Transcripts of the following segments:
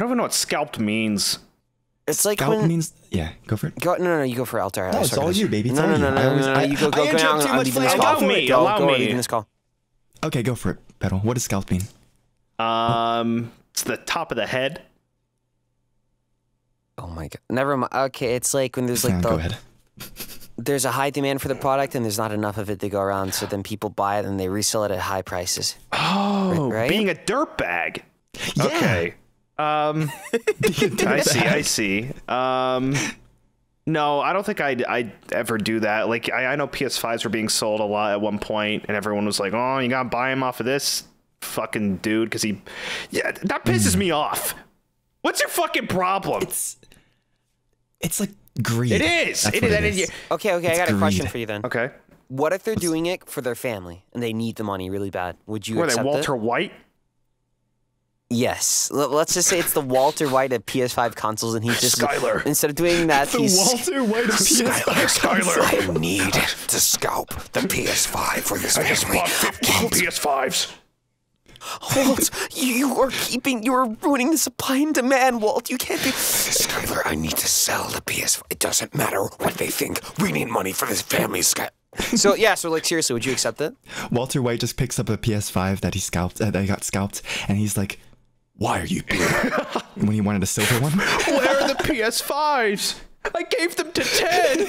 don't even know what scalped means. It's like Scalp when... means... Yeah, go for it. No, you go for Altare. No, it's all you, baby. It's No, all you. you go. I interrupt too much. Allow me. Allow me. Leaving this call. Okay, go for it, Bettel. What does scalp mean? It's the top of the head. Oh my god. Never mind. Okay, it's like when there's like Go ahead. There's a high demand for the product and there's not enough of it to go around, so then people buy it and they resell it at high prices. Oh, right? Being a dirtbag. Yeah. Okay. I see. No, I don't think I'd ever do that. Like, I know PS5s were being sold a lot at one point, and everyone was like, "Oh, you gotta buy him off of this fucking dude," because he, yeah, that pisses me off. What's your fucking problem? It's like greed. It is. That's It what is. Okay, I got a question for you then. Okay. What if they're doing it for their family and they need the money really bad? Would you accept Were they Walter White? Yes. Let's just say it's the Walter White of PS5 consoles, and he's just Skylar. Instead of doing that, he's Walter White of Skylar. I need to scalp the PS5 for this I just family. bought 15 PS5s. Walt, you are ruining the supply and demand, Walt. You can't be... Skylar, I need to sell the PS5. It doesn't matter what they think. We need money for this family, Skylar. So like seriously, would you accept it? Walter White just picks up a PS5 that he got scalped, and he's like, "Why are you here?" When he wanted a silver one. Where are the PS5s? I gave them to Ted.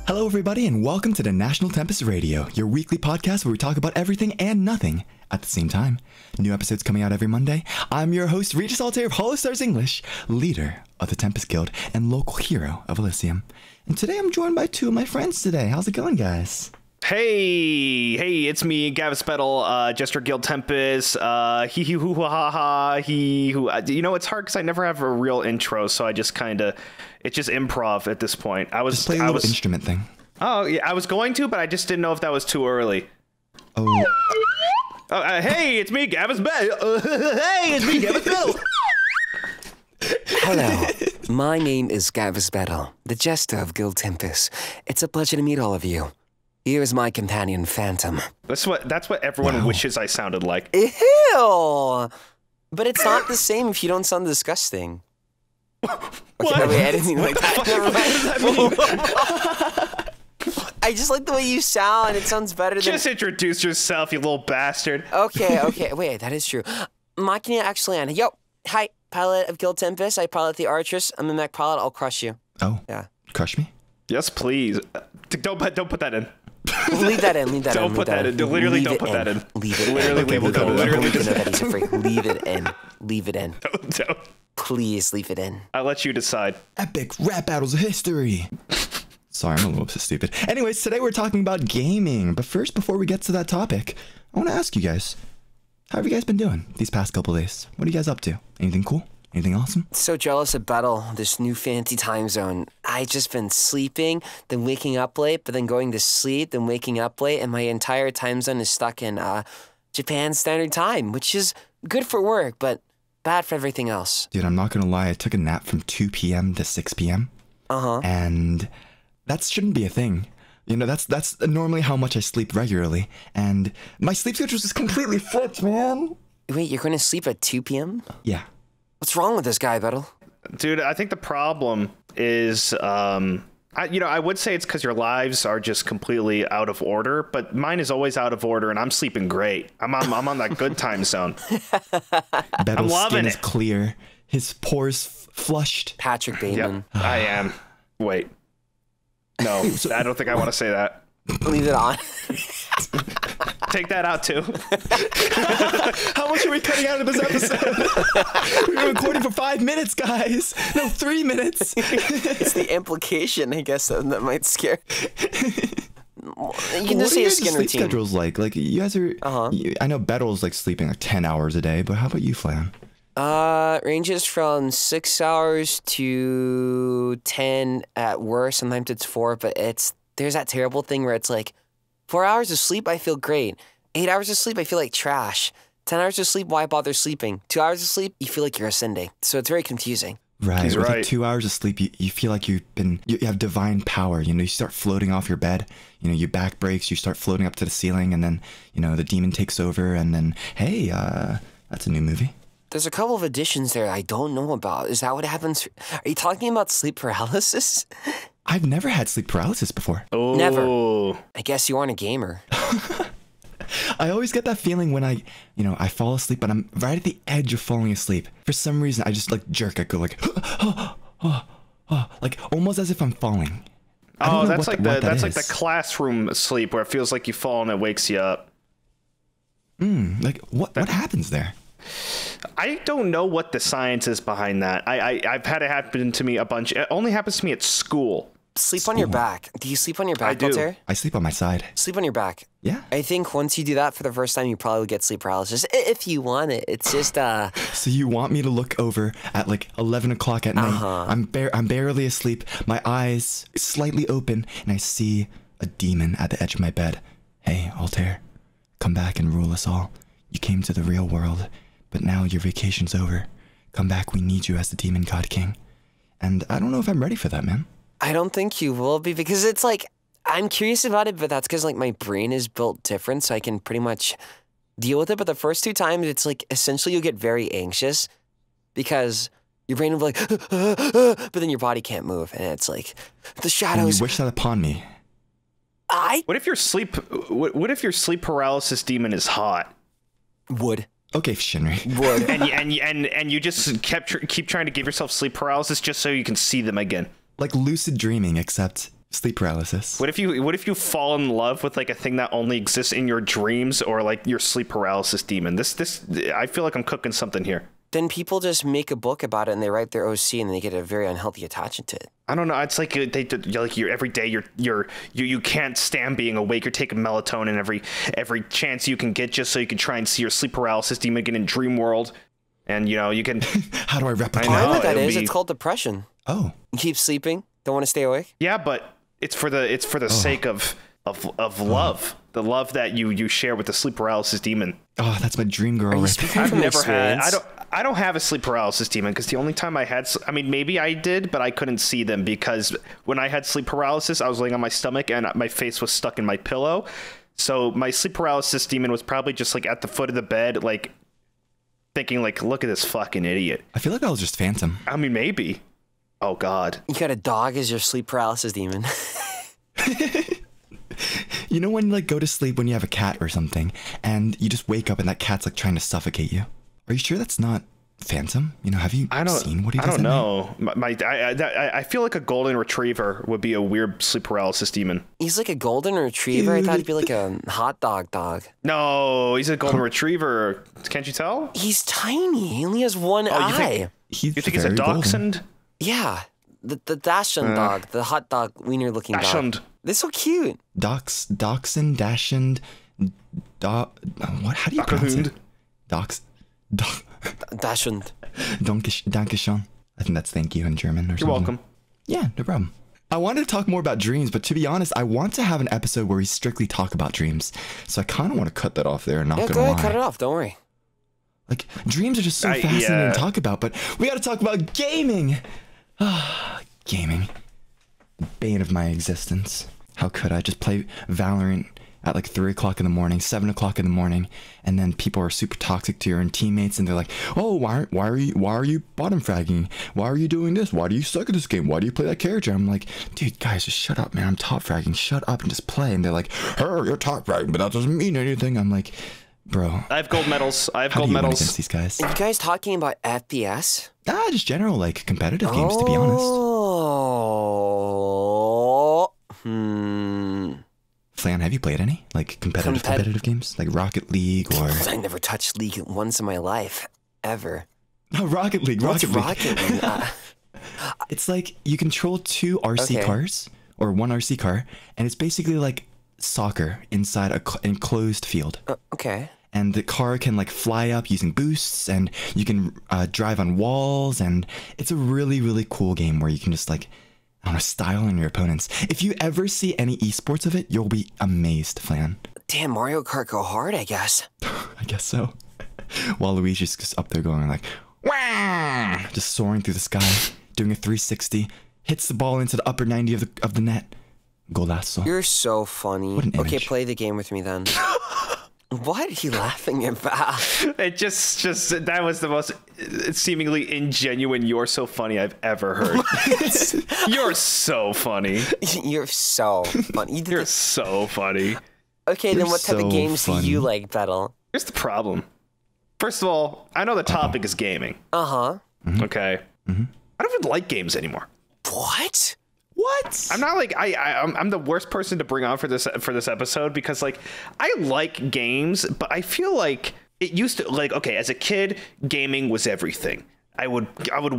Hello, everybody, and welcome to the National TEMPUS Radio, your weekly podcast where we talk about everything and nothing at the same time. New episodes coming out every Monday. I'm your host, Regis Altare of HOLOSTARS English, leader of the TEMPUS Guild and local hero of Elysium. And today I'm joined by two of my friends today. How's it going, guys? Hey, it's me, Gavis Bettel, Jester Guild Tempest, hee hee hoo ha ha, hee hoo. You know, it's hard because I never have a real intro, so I just kind of, it's just improv at this point. Just play a little instrument thing. Oh, yeah, I was going to, but I just didn't know if that was too early. Oh. Hey, it's me, Gavis Bettel. Hey, it's me, Gavis Bettel. Hello, my name is Gavis Bettel, the Jester of Guild Tempus. It's a pleasure to meet all of you. Here is my companion, Phantom. That's what everyone wishes I sounded like. Ew! But it's not the same if you don't sound disgusting. Okay, wait, I didn't mean like that. Never mind. I just like the way you sound. It sounds better than... Just introduce yourself, you little bastard. Okay. Wait, that is true. Machina X Flayon. Yo, hi, pilot of Guild Tempus. I pilot the Archers. I'm a mech pilot. I'll crush you. Oh. Yeah. Crush me? Yes, please. Don't put that in. Leave that in. Don't put that in. Literally don't put that in. Leave it in. Literally Leave it in. literally Leave it in. Leave it in. Don't. Please leave it in. I'll let you decide. Epic rap battles of history. Sorry, I'm a little bit stupid. Anyways, today we're talking about gaming. But first, before we get to that topic, I want to ask you guys, how have you guys been doing these past couple days? What are you guys up to? Anything cool? Anything awesome? So jealous of Bettel, this new fancy time zone. I just been sleeping, then waking up late, but then going to sleep, then waking up late, and my entire time zone is stuck in Japan Standard Time, which is good for work, but bad for everything else. Dude, I'm not going to lie. I took a nap from 2 p.m. to 6 p.m. And that shouldn't be a thing. You know, that's normally how much I sleep regularly. And my sleep schedule is completely flipped, man. Wait, you're going to sleep at 2 p.m.? Yeah. What's wrong with this guy, Bettel? Dude, I think the problem is, I would say it's because your lives are just completely out of order, but mine is always out of order, and I'm sleeping great. I'm on that good time zone. Bettel's loving skin it. is clear. His pores flushed. Patrick Bateman. Yep, I am. Wait. No, I don't think I want to say that. Leave it on. Take that out, too. How much are we cutting out of this episode? We've been recording for 5 minutes, guys. No, 3 minutes. It's the implication, I guess, that might scare. You can just say a skin sleep routine. schedules like you guys are. I know Bettel's like sleeping like 10 hours a day, but how about you, Flayon? Ranges from 6 hours to 10 at worst. Sometimes it's 4, but there's that terrible thing where it's like 4 hours of sleep, I feel great. 8 hours of sleep, I feel like trash. 10 hours of sleep, why bother sleeping? 2 hours of sleep, you feel like you're ascending. So it's very confusing. Right. He's With right. like 2 hours of sleep, you feel like you have divine power. You know, you start floating off your bed. You know, your back breaks. You start floating up to the ceiling, and then you know the demon takes over. And then, hey, that's a new movie. There's a couple of additions there I don't know about. Is that what happens? Are you talking about sleep paralysis? I've never had sleep paralysis before. Oh. Never. I guess you aren't a gamer. I always get that feeling when I fall asleep, but I'm right at the edge of falling asleep. For some reason, I just like jerk. I go like, like almost as if I'm falling. Oh, that's like the classroom sleep where it feels like you fall and it wakes you up. Like what happens there? I don't know what the science is behind that. I've had it happen to me a bunch. It only happens to me at school. Sleep on your back. Do you sleep on your back, I do. Cultare? I sleep on my side. Sleep on your back. Yeah. I think once you do that for the first time, you probably get sleep paralysis. If you want it. It's just, So you want me to look over at like 11 o'clock at night. I'm barely asleep. My eyes slightly open, and I see a demon at the edge of my bed. Hey, Altair, come back and rule us all. You came to the real world, but now your vacation's over. Come back, we need you as the demon god king. And I don't know if I'm ready for that, man. I don't think you will be, because it's like, I'm curious about it, but that's because like my brain is built different, so I can pretty much deal with it. But the first 2 times, it's like essentially you'll get very anxious because your brain will be like, but then your body can't move, and it's like the shadows. And you wish that upon me. What if your sleep paralysis demon is hot? Would. Okay, Shinri. Would. and you just keep trying to give yourself sleep paralysis just so you can see them again. Like lucid dreaming, except sleep paralysis. What if you fall in love with like a thing that only exists in your dreams, or like your sleep paralysis demon? This I feel like I'm cooking something here. Then people just make a book about it and they write their OC and they get a very unhealthy attachment to it. I don't know. It's like you're every day you can't stand being awake. You're taking melatonin every chance you can get just so you can try and see your sleep paralysis demon again in dream world. And you know you can. How do I replicate? I know what that is. It's called depression. Oh. You keep sleeping. Don't want to stay awake. Yeah, but it's for the sake of love. The love that you share with the sleep paralysis demon. Oh, that's my dream girl. I've never had. I don't have a sleep paralysis demon because the only time I had, I mean, maybe I did, but I couldn't see them because when I had sleep paralysis, I was laying on my stomach and my face was stuck in my pillow. So my sleep paralysis demon was probably just like at the foot of the bed, like thinking like, look at this fucking idiot. I feel like that was just Phantom. I mean, maybe. Oh God. You got a dog as your sleep paralysis demon. You know when you like go to sleep when you have a cat or something and you just wake up and that cat's like trying to suffocate you? Are you sure that's not Phantom? You know, have you seen what he does? I don't know. I feel like a golden retriever would be a weird sleep paralysis demon. He's like a golden retriever. I thought he'd be like a hot dog. No, he's a golden retriever. Can't you tell? He's tiny. He only has one eye. You think he's a dachshund? Yeah, the dachshund dog, the hot dog wiener looking dog. They're so cute. Dachshund, dachshund, what? How do you pronounce it? Dachshund. Dankeschön. I think that's thank you in German or something. You're welcome. Yeah, no problem. I wanted to talk more about dreams, but to be honest, I want to have an episode where we strictly talk about dreams. So I kind of want to cut that off there. Not gonna go ahead, lie. cut it off. Don't worry. Like dreams are just so fascinating to talk about, but we got to talk about gaming. Gaming. Bane of my existence. How could I just play Valorant at like 3 o'clock in the morning, 7 o'clock in the morning, and then people are super toxic to your own teammates, and they're like, "Oh, why are you bottom fragging? Why are you doing this? Why do you suck at this game? Why do you play that character?" I'm like, "Dude, guys, just shut up, man. I'm top fragging. Shut up and just play." And they're like, "Oh, you're top fragging, but that doesn't mean anything." I'm like, bro. I have gold medals. How do you win against these guys? Are you guys talking about FPS? Just general like competitive games, to be honest. Flan, have you played any like competitive games, like Rocket League or? I never touched League once in my life, ever. No, Rocket League. Rocket League? It's like you control 2 RC cars or 1 RC car, and it's basically like soccer inside an enclosed field. Okay. And the car can like fly up using boosts, and you can drive on walls, and it's a really, really cool game where you can just like, I don't know, style on your opponents. If you ever see any esports of it, you'll be amazed, Flan. Damn, Mario Kart go hard, I guess. I guess so. While Luigi's just up there going like, wah! Just soaring through the sky. doing a 360, hits the ball into the upper 90 of the net. Golazo. You're so funny. What an image. Okay, play the game with me then. What are you laughing about? It just that was the most seemingly ingenuine "you're so funny" I've ever heard. You're so funny. You're so funny. You're so funny. Okay, then what type of games do you like, Bettel? Here's the problem. First of all, I know the topic is gaming. Uh-huh. Okay. I don't even like games anymore. What? What? I'm not like I'm the worst person to bring on for this episode because like I like games, but I feel like it used to like okay, as a kid, gaming was everything. I would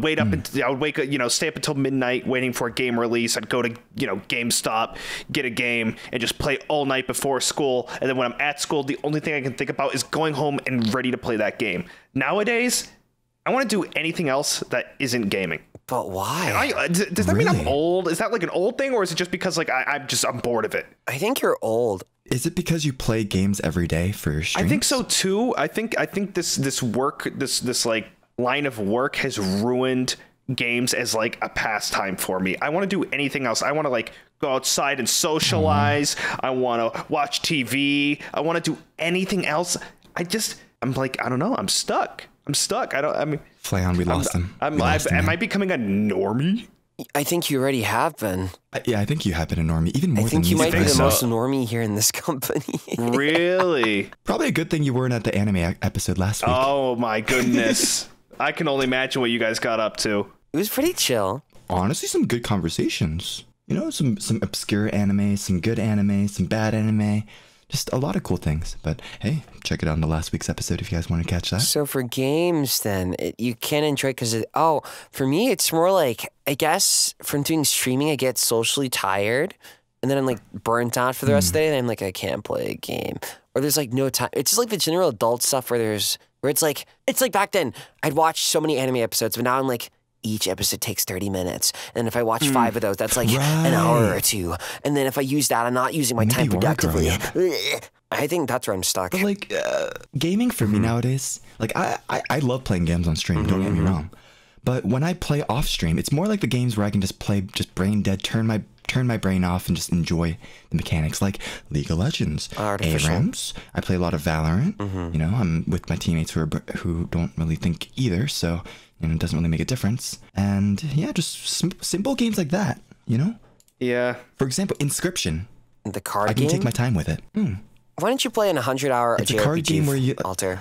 wait up and I would wake up, stay up until midnight waiting for a game release. I'd go to GameStop, get a game, and just play all night before school. And then when I'm at school, the only thing I can think about is going home and ready to play that game. Nowadays, I want to do anything else that isn't gaming. But why? Does that mean I'm old? Is that like an old thing, or is it just because like I'm bored of it? I think you're old. Is it because you play games every day for your streams? I think so too. I think this work, this like line of work has ruined games as like a pastime for me. I want to do anything else. I want to like go outside and socialize. I want to watch TV. I want to do anything else. I'm like, I don't know. I'm stuck. Flayon, we lost him. Am I becoming a normie? I think you already have been. Yeah, I think you have been a normie, even more than I think you might be the so. most normie here in this company. Really? Probably a good thing you weren't at the anime episode last week. Oh my goodness. I can only imagine what you guys got up to. It was pretty chill. Honestly, some good conversations. Some obscure anime, some good anime, some bad anime. Just a lot of cool things. But hey, check it out in the last week's episode if you guys want to catch that. So for games, then, you can enjoy it because, for me, it's more like, I guess, from doing streaming, I get socially tired. And then I'm like burnt out for the rest of the day. And I'm like, I can't play a game. Or there's like no time. It's just like the general adult stuff where it's like back then, I'd watch so many anime episodes, but now I'm like, each episode takes 30 minutes. And if I watch 5 of those, that's like an hour or 2. And then if I use that, I'm not using my time productively. I think that's where I'm stuck. But like, gaming for me nowadays, like I love playing games on stream, don't get me wrong. But when I play off stream, it's more like the games where I can just play just brain dead, turn my brain off and just enjoy the mechanics, like League of Legends, ARAMs. I play a lot of Valorant. I'm with my teammates who don't really think either, so it doesn't really make a difference. And yeah, just simple games like that, Yeah. For example, Inscription. The card game? I can take my time with it. Why don't you play an 100-hour It's a card game where you... Alter.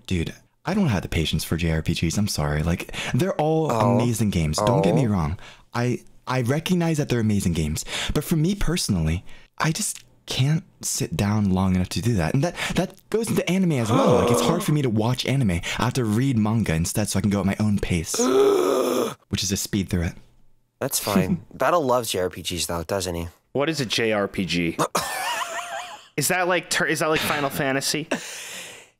Dude, I don't have the patience for JRPGs. I'm sorry. Like, they're all amazing games. Don't get me wrong. I recognize that they're amazing games. But for me personally, I just can't sit down long enough to do that. And that goes into anime as well. Like, it's hard for me to watch anime. I have to read manga instead so I can go at my own pace. Which is just speed through it. That's fine. Battle loves JRPGs though, doesn't he? What is a JRPG? Is that like Final Fantasy?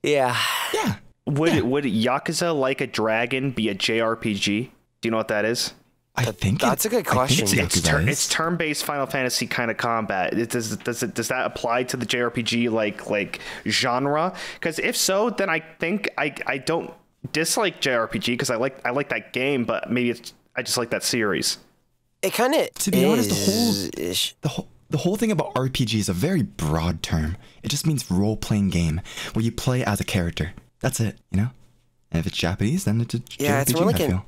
Yeah. Yeah. Would Yakuza Like a Dragon be a JRPG? Do you know what that is? I think that's a good question. It's turn-based Final Fantasy kind of combat. Does that apply to the JRPG like genre? Because if so, then I think I don't dislike JRPG because I like that game, but maybe I just like that series. It kind of, to be honest, the whole thing about RPG is a very broad term. It just means role-playing game where you play as a character. That's it, And if it's Japanese, then it's a JRPG, it's more like I feel.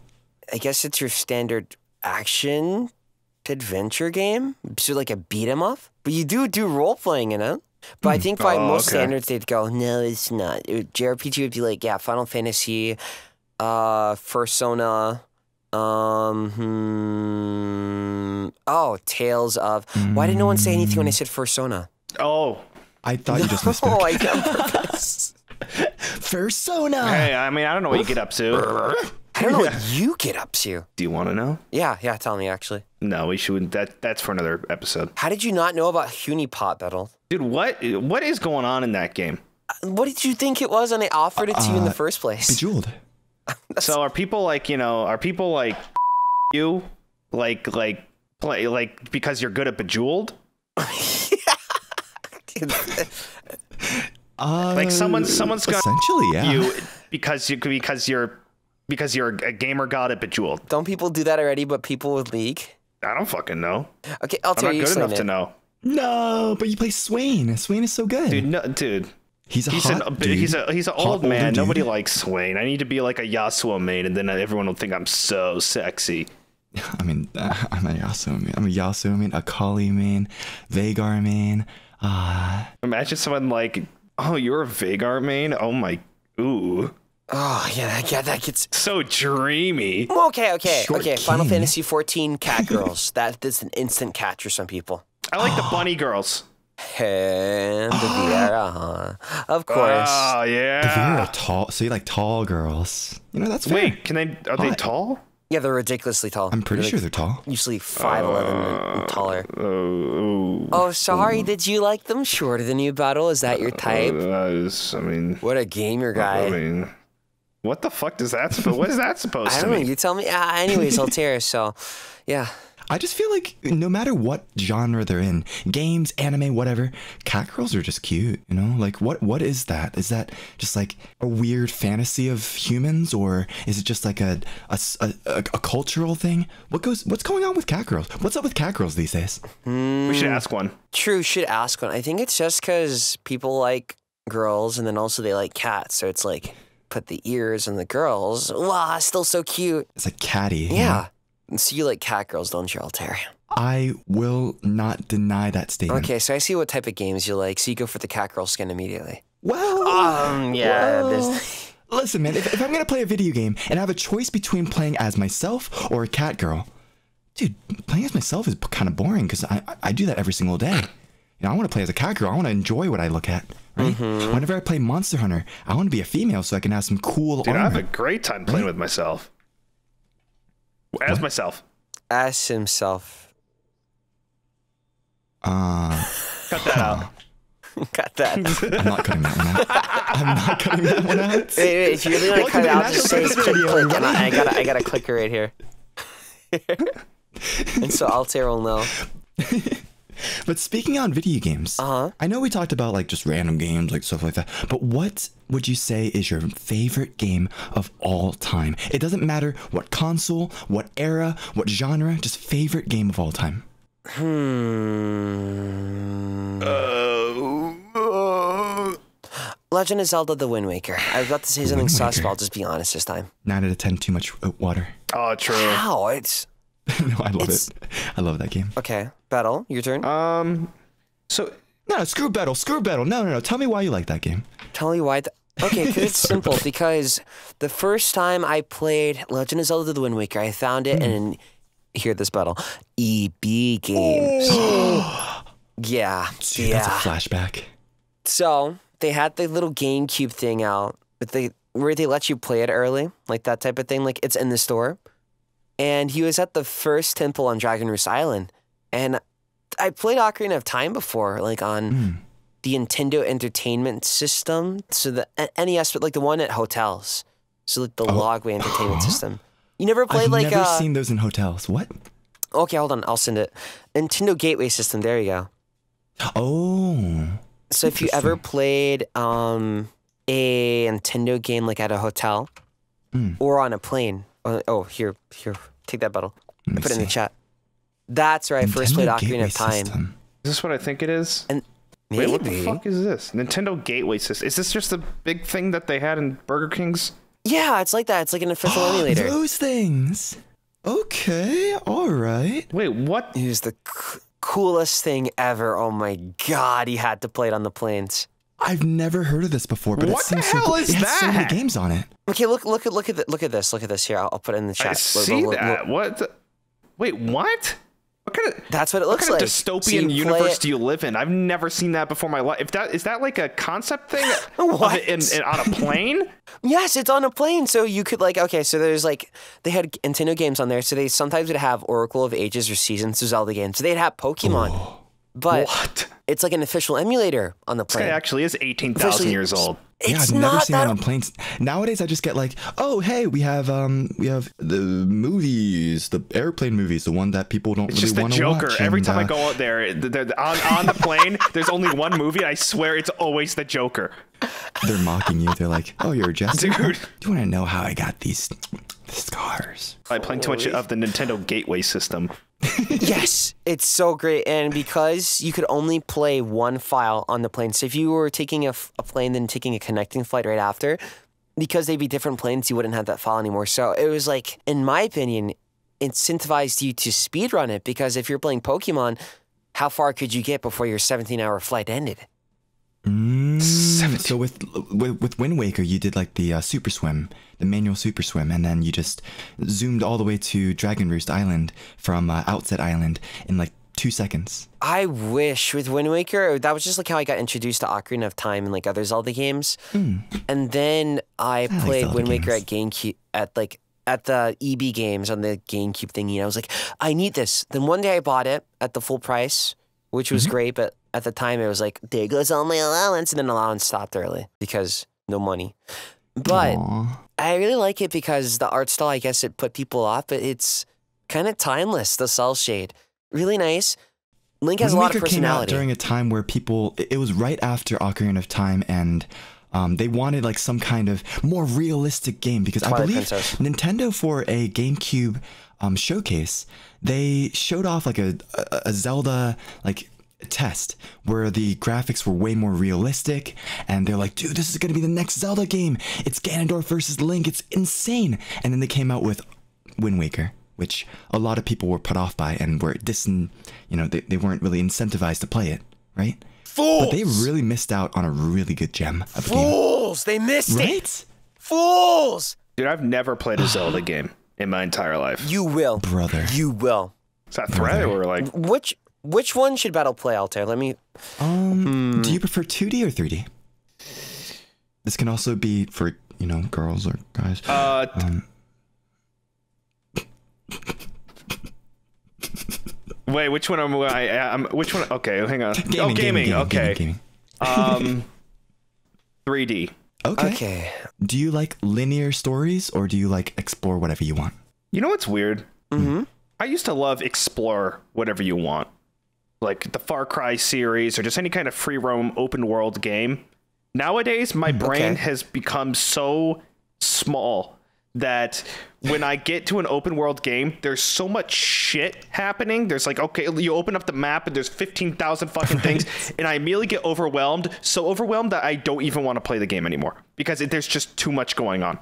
I guess it's your standard action adventure game. So like a beat 'em up. But you do role-playing in it. But I think by most standards, they'd go, no, it's not. JRPG would be like, yeah, Final Fantasy, Persona, Tales of... Why did no one say anything when I said Persona? Oh. I thought you just misspoke. Oh, I did on purpose. Persona! Hey, I mean, I don't know what you get up to. I don't know what you get up to. Do you want to know? Yeah, tell me, actually. No, we shouldn't. That's for another episode. How did you not know about Hunipot, Bettel? Dude, what is going on in that game? What did you think it was when they offered it to you in the first place? Bejeweled. So are people like you, like play like because you're good at Bejeweled? Like someone's got essentially, yeah. you because you're because you're a gamer god at Bejeweled. Don't people do that already, but people with League? I don't fucking know. Okay, I'm not good enough to know. No, but you play Swain. Swain is so good. Dude, no, dude. He's an old man. Nobody likes Swain. I need to be like a Yasuo main, and then everyone will think I'm so sexy. I mean, I'm a Yasuo main. I'm a Yasuo main, a Kali main, Veigar main. Imagine someone like, oh, you're a Veigar main? Oh my, ooh. Oh, yeah, that gets... So dreamy. Okay. Short Final king. Fantasy 14 cat girls. That's an instant catch for some people. I like the bunny girls. And the Viera, huh? Of course. Oh, yeah. The Viera are tall, so you like tall girls. You know, that's fair. Wait, are they tall? Yeah, they're ridiculously tall. I'm pretty sure they're tall. Usually 5'11" and taller. Oh, Oh, sorry. Did you like them shorter than you, Battle? Is that your type? What a gamer guy. I mean, what the fuck does that supposed? What is that supposed to I don't know. mean? You tell me. Anyways, Altare. So, yeah. I just feel like no matter what genre they're in, games, anime, whatever, cat girls are just cute, you know? Like, what is that? Is that just like a weird fantasy of humans, or is it just like a cultural thing? What's going on with cat girls? What's up with cat girls these days? We should ask one. True, should ask one. I think it's just because people like girls, and then also they like cats. So it's like, put the ears on the girls. Wow, still so cute. It's like catty. Yeah. So you like cat girls, don't you, Altare? I will not deny that statement. Okay, so I see what type of games you like. So you go for the cat girl skin immediately. Well, yeah. Listen, man, if I'm gonna play a video game and I have a choice between playing as myself or a cat girl, dude, playing as myself is kind of boring because I do that every single day. You know, I want to play as a cat girl. I want to enjoy what I look at. Right? Whenever I play Monster Hunter, I want to be a female so I can have some cool armor. I have a great time playing with myself. As myself. As himself. Cut that out. Cut that. I'm not cutting that one out. I'm not cutting that one out. Wait, if you really want to cut it out, just say click, and I got a clicker right here. And so Altare will know. But speaking on video games, I know we talked about like just random games, like stuff like that, but what would you say is your favorite game of all time? It doesn't matter what console, what era, what genre, just favorite game of all time. Legend of Zelda: The Wind Waker. I was about to say something sus, but I'll just be honest this time. 9 out of 10, too much water. Oh, true. Wow, it's... No, I love it. I love that game. Okay, Battle, your turn. So no, screw Bettel. No. Tell me why you like that game. Tell you why. Okay, because it's simple. Because the first time I played Legend of Zelda: The Wind Waker, I found it in, hear this, Battle, EB Games. Yeah. Dude, that's a flashback. So they had the little GameCube thing out, where they let you play it early, like that type of thing. Like it's in the store. And he was at the first temple on Dragon Roost Island. And I played Ocarina of Time before, like on the Nintendo Entertainment System. So the NES, but like the one at hotels. So like the Logway Entertainment System. You never played I've never seen those in hotels. What? Okay, hold on. I'll send it. Nintendo Gateway System. There you go. Oh. So if you ever played a Nintendo game like at a hotel or on a plane. Oh, here. Take that, Battle. I put it in the chat. That's where I first played Ocarina of Time. System. Is this what I think it is? And maybe. Wait, what the fuck is this? Nintendo Gateway System. Is this just the big thing that they had in Burger King's? Yeah, it's like that. It's like an official emulator. Those things. Okay, all right. Wait, what? It was the coolest thing ever. Oh my god, he had to play it on the planes. I've never heard of this before, but what it seems the hell so cool. is It has so many that? games on it. Okay, look at this here. I'll put it in the chat. I see that. What? Wait, what? What kind of? That's what it looks What kind like. of dystopian So you universe do you live in? I've never seen that before in my life. Is that like a concept thing? What? On a plane? Yes, it's on a plane, so you could like, okay, so there's like, they had Nintendo games on there, so they sometimes would have Oracle of Ages or Seasons, so Zelda games, so they'd have Pokemon, but What? it's like an official emulator on the This guy plane. actually is 18,000 years old. I've never seen that on planes. Nowadays, I just get like, oh, hey, we have the movies, the airplane movies, the one that people don't really want to watch. It's just the Joker. Every time I go out there, on the plane, there's only one movie, and I swear it's always the Joker. They're mocking you. They're like, oh, you're a jester? Dude. Do you want to know how I got these scars? I playing too much of the Nintendo Gateway system. Yes, it's so great. And because you could only play one file on the plane, so if you were taking a plane then taking a connecting flight right after, because they'd be different planes, you wouldn't have that file anymore. So it was like, in my opinion, incentivized you to speedrun it, because if you're playing Pokemon, how far could you get before your 17-hour flight ended? So with Wind Waker, you did like the super swim, the manual super swim, and then you just zoomed all the way to Dragon Roost Island from Outset Island in like 2 seconds. I wish with Wind Waker, that was just like how I got introduced to Ocarina of Time and like other Zelda games. And then I played like Wind Waker games. at GameCube at the EB games on the GameCube thingy. And I was like, I need this. Then one day I bought it at the full price, which was great, but at the time it was like, there goes all my allowance, and then allowance stopped early because no money. But I really like it because the art style, I guess it put people off, but it's kind of timeless, the cell shade. Really nice. Link has a lot of personality. Came out during a time where it was right after Ocarina of Time, and they wanted like some kind of more realistic game, because Twilight I believe Princess. Nintendo, for a GameCube showcase, they showed off like a Zelda like test where the graphics were way more realistic, and they're like, dude, this is gonna be the next Zelda game. It's Ganondorf versus Link. It's insane. And then they came out with Wind Waker, which a lot of people were put off by and were they weren't really incentivized to play it, right? Fools! But they really missed out on a really good gem of a game. Fools! They missed Right? it! Fools! Dude, I've never played a Zelda game in my entire life. You will. Brother. You will. Is that threat or like... Which one should Battle play, Altair? Let me... Do you prefer 2D or 3D? This can also be for, girls or guys. Wait, which one am I? Which one? Okay, hang on. Gaming, okay. gaming. 3D. Okay. Do you like linear stories, or do you like explore whatever you want? You know what's weird? I used to love explore whatever you want. Like the Far Cry series or just any kind of free roam open world game. Nowadays, my brain has become so small that when I get to an open world game, there's so much shit happening. There's like, okay, you open up the map and there's 15,000 fucking things, and I immediately get overwhelmed. So overwhelmed that I don't even want to play the game anymore because there's just too much going on.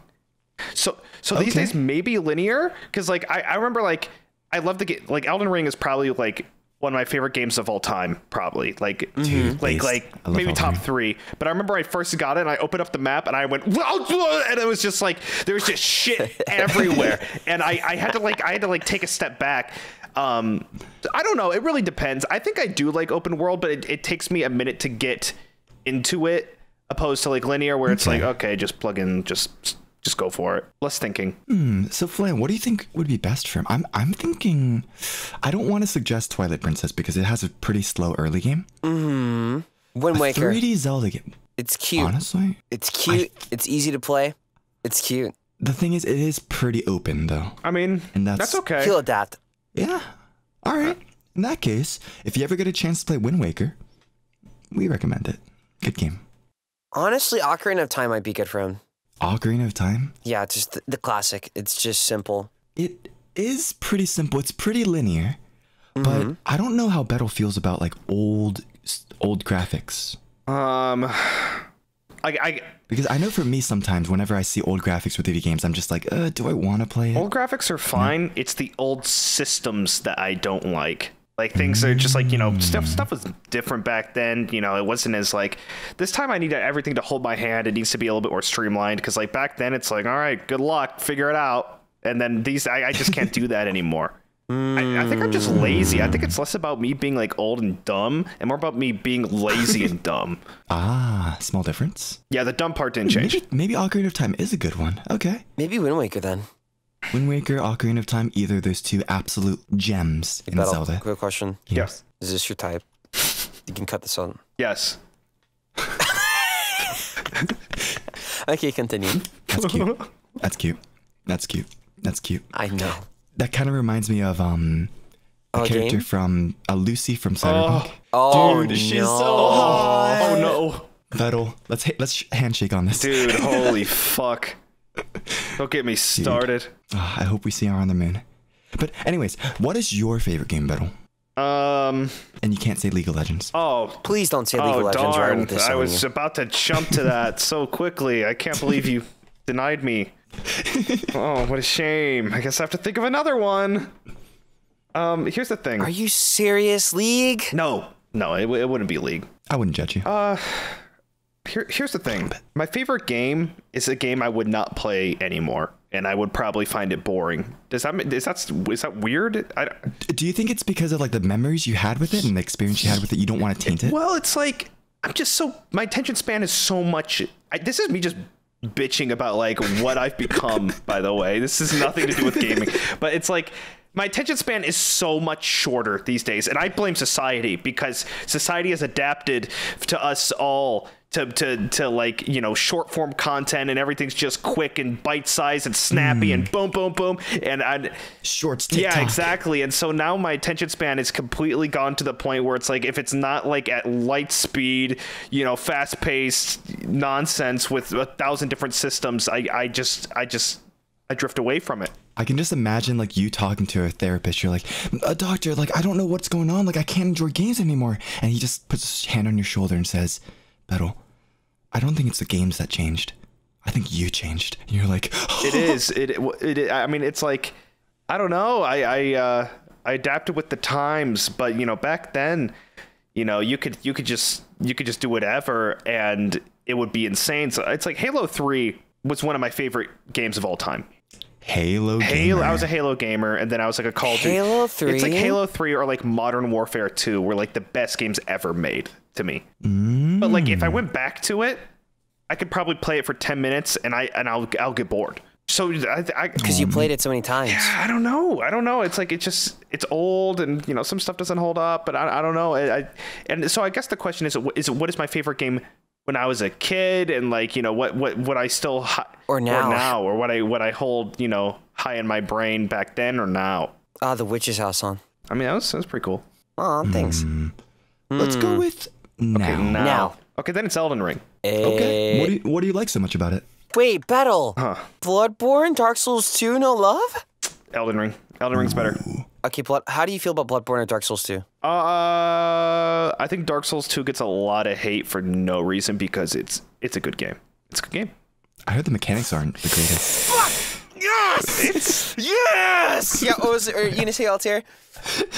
So these days, maybe linear, because like I remember like I love the game. Like Elden Ring is probably like one of my favorite games of all time, probably like maybe top 3. But I remember I first got it and I opened up the map and I went, and it was just like there was just shit everywhere, and I had to take a step back. I don't know. It really depends. I think I do like open world, but it takes me a minute to get into it, opposed to like linear where it's like, okay, just plug in, just go for it. Less thinking. So Flayon, what do you think would be best for him? I'm thinking, I don't want to suggest Twilight Princess because it has a pretty slow early game. Wind Waker. 3D Zelda game. It's cute. Honestly, it's cute. It's easy to play. It's cute. The thing is, it is pretty open though. I mean, and that's okay. He'll adapt. Yeah. All right. In that case, if you ever get a chance to play Wind Waker, we recommend it. Good game. Honestly, Ocarina of Time might be good for him. Ocarina of Time? Yeah, just the classic. It's just simple. It is pretty simple. It's pretty linear. But I don't know how Bettel feels about like old graphics. Because I know for me sometimes whenever I see old graphics with video games, I'm just like, do I want to play it? Old graphics are fine. No. It's the old systems that I don't like. Like things are just like, stuff was different back then. It wasn't as like this time I need everything to hold my hand. It needs to be a little bit more streamlined because like back then it's like, all right, good luck, figure it out. And then I just can't do that anymore. I think I'm just lazy. I think it's less about me being like old and dumb and more about me being lazy and dumb. Small difference. Yeah, the dumb part didn't change. Maybe Ocarina of Time is a good one. Okay. Maybe Wind Waker then. Wind Waker, Ocarina of Time, either of those two absolute gems in Zelda. Quick question. Yes. Is this your type? You can cut this on. Yes. Okay, continue. That's cute. That's cute. That's cute. That's cute. I know. That kind of reminds me of a character game? from Lucy from Cyberpunk. Oh, Dude, she's no. so hot. Oh no. Vettel, let's handshake on this. Dude, holy fuck. Don't get me started. I hope we see her on the moon. But anyways, what is your favorite game, Vettel? And you can't say League of Legends. Oh. Please don't say League of Legends or I will Darn. disown I was you. about to jump to that so quickly. I can't believe you denied me. Oh, what a shame. I guess I have to think of another one. Here's the thing. Are you serious, League? No, it wouldn't be League. I wouldn't judge you. Here's the thing. My favorite game is a game I would not play anymore, and I would probably find it boring. Is that weird? Do you think it's because of like the memories you had with it and the experience you had with it? You don't want to taint it? Well, it's like my attention span is so much. This is me just bitching about like what I've become. By the way, this has nothing to do with gaming, but it's like. My attention span is so much shorter these days, and I blame society because society has adapted to us all to like, you know, short form content, and everything's just quick and bite sized and snappy and boom, boom, boom. And Shorts, TikTok. yeah, exactly. And so now my attention span is completely gone to the point where it's like, if it's not like at light speed, you know, fast paced nonsense with 1,000 different systems, I drift away from it. I can just imagine like you talking to a therapist. You're like, a doctor, like, I don't know what's going on. Like, I can't enjoy games anymore. And he just puts his hand on your shoulder and says, Bettel, I don't think it's the games that changed. I think you changed. And you're like, It is. I mean, it's like, I don't know. I adapted with the times, but you know, back then, you know, you could just do whatever and it would be insane. So it's like Halo 3 was one of my favorite games of all time. Halo gamer. I was a Halo gamer, and then I was like a Call of Duty. Halo 3? It's like Halo 3 or like Modern Warfare 2 were like the best games ever made to me. But like if I went back to it, I could probably play it for 10 minutes and I'll get bored. So Because you played it so many times. I don't know. It's like it's old, and you know, some stuff doesn't hold up, but I don't know. And so I guess the question is what is my favorite game when I was a kid, and like, you know, what I still or now or what I hold, you know, high in my brain back then or now. The Witch's House song. I mean, that was pretty cool. Oh, thanks. Let's go with now. Okay, now. Okay, then it's Elden Ring. Okay. What do you like so much about it? Wait, Bettel. Bloodborne, Dark Souls 2, no love? Elden Ring. Elden Ring's better. Okay, how do you feel about Bloodborne or Dark Souls 2? I think Dark Souls 2 gets a lot of hate for no reason because it's a good game. It's a good game. I heard the mechanics aren't the greatest. Yes! Yes! Yeah, are you gonna say Altair?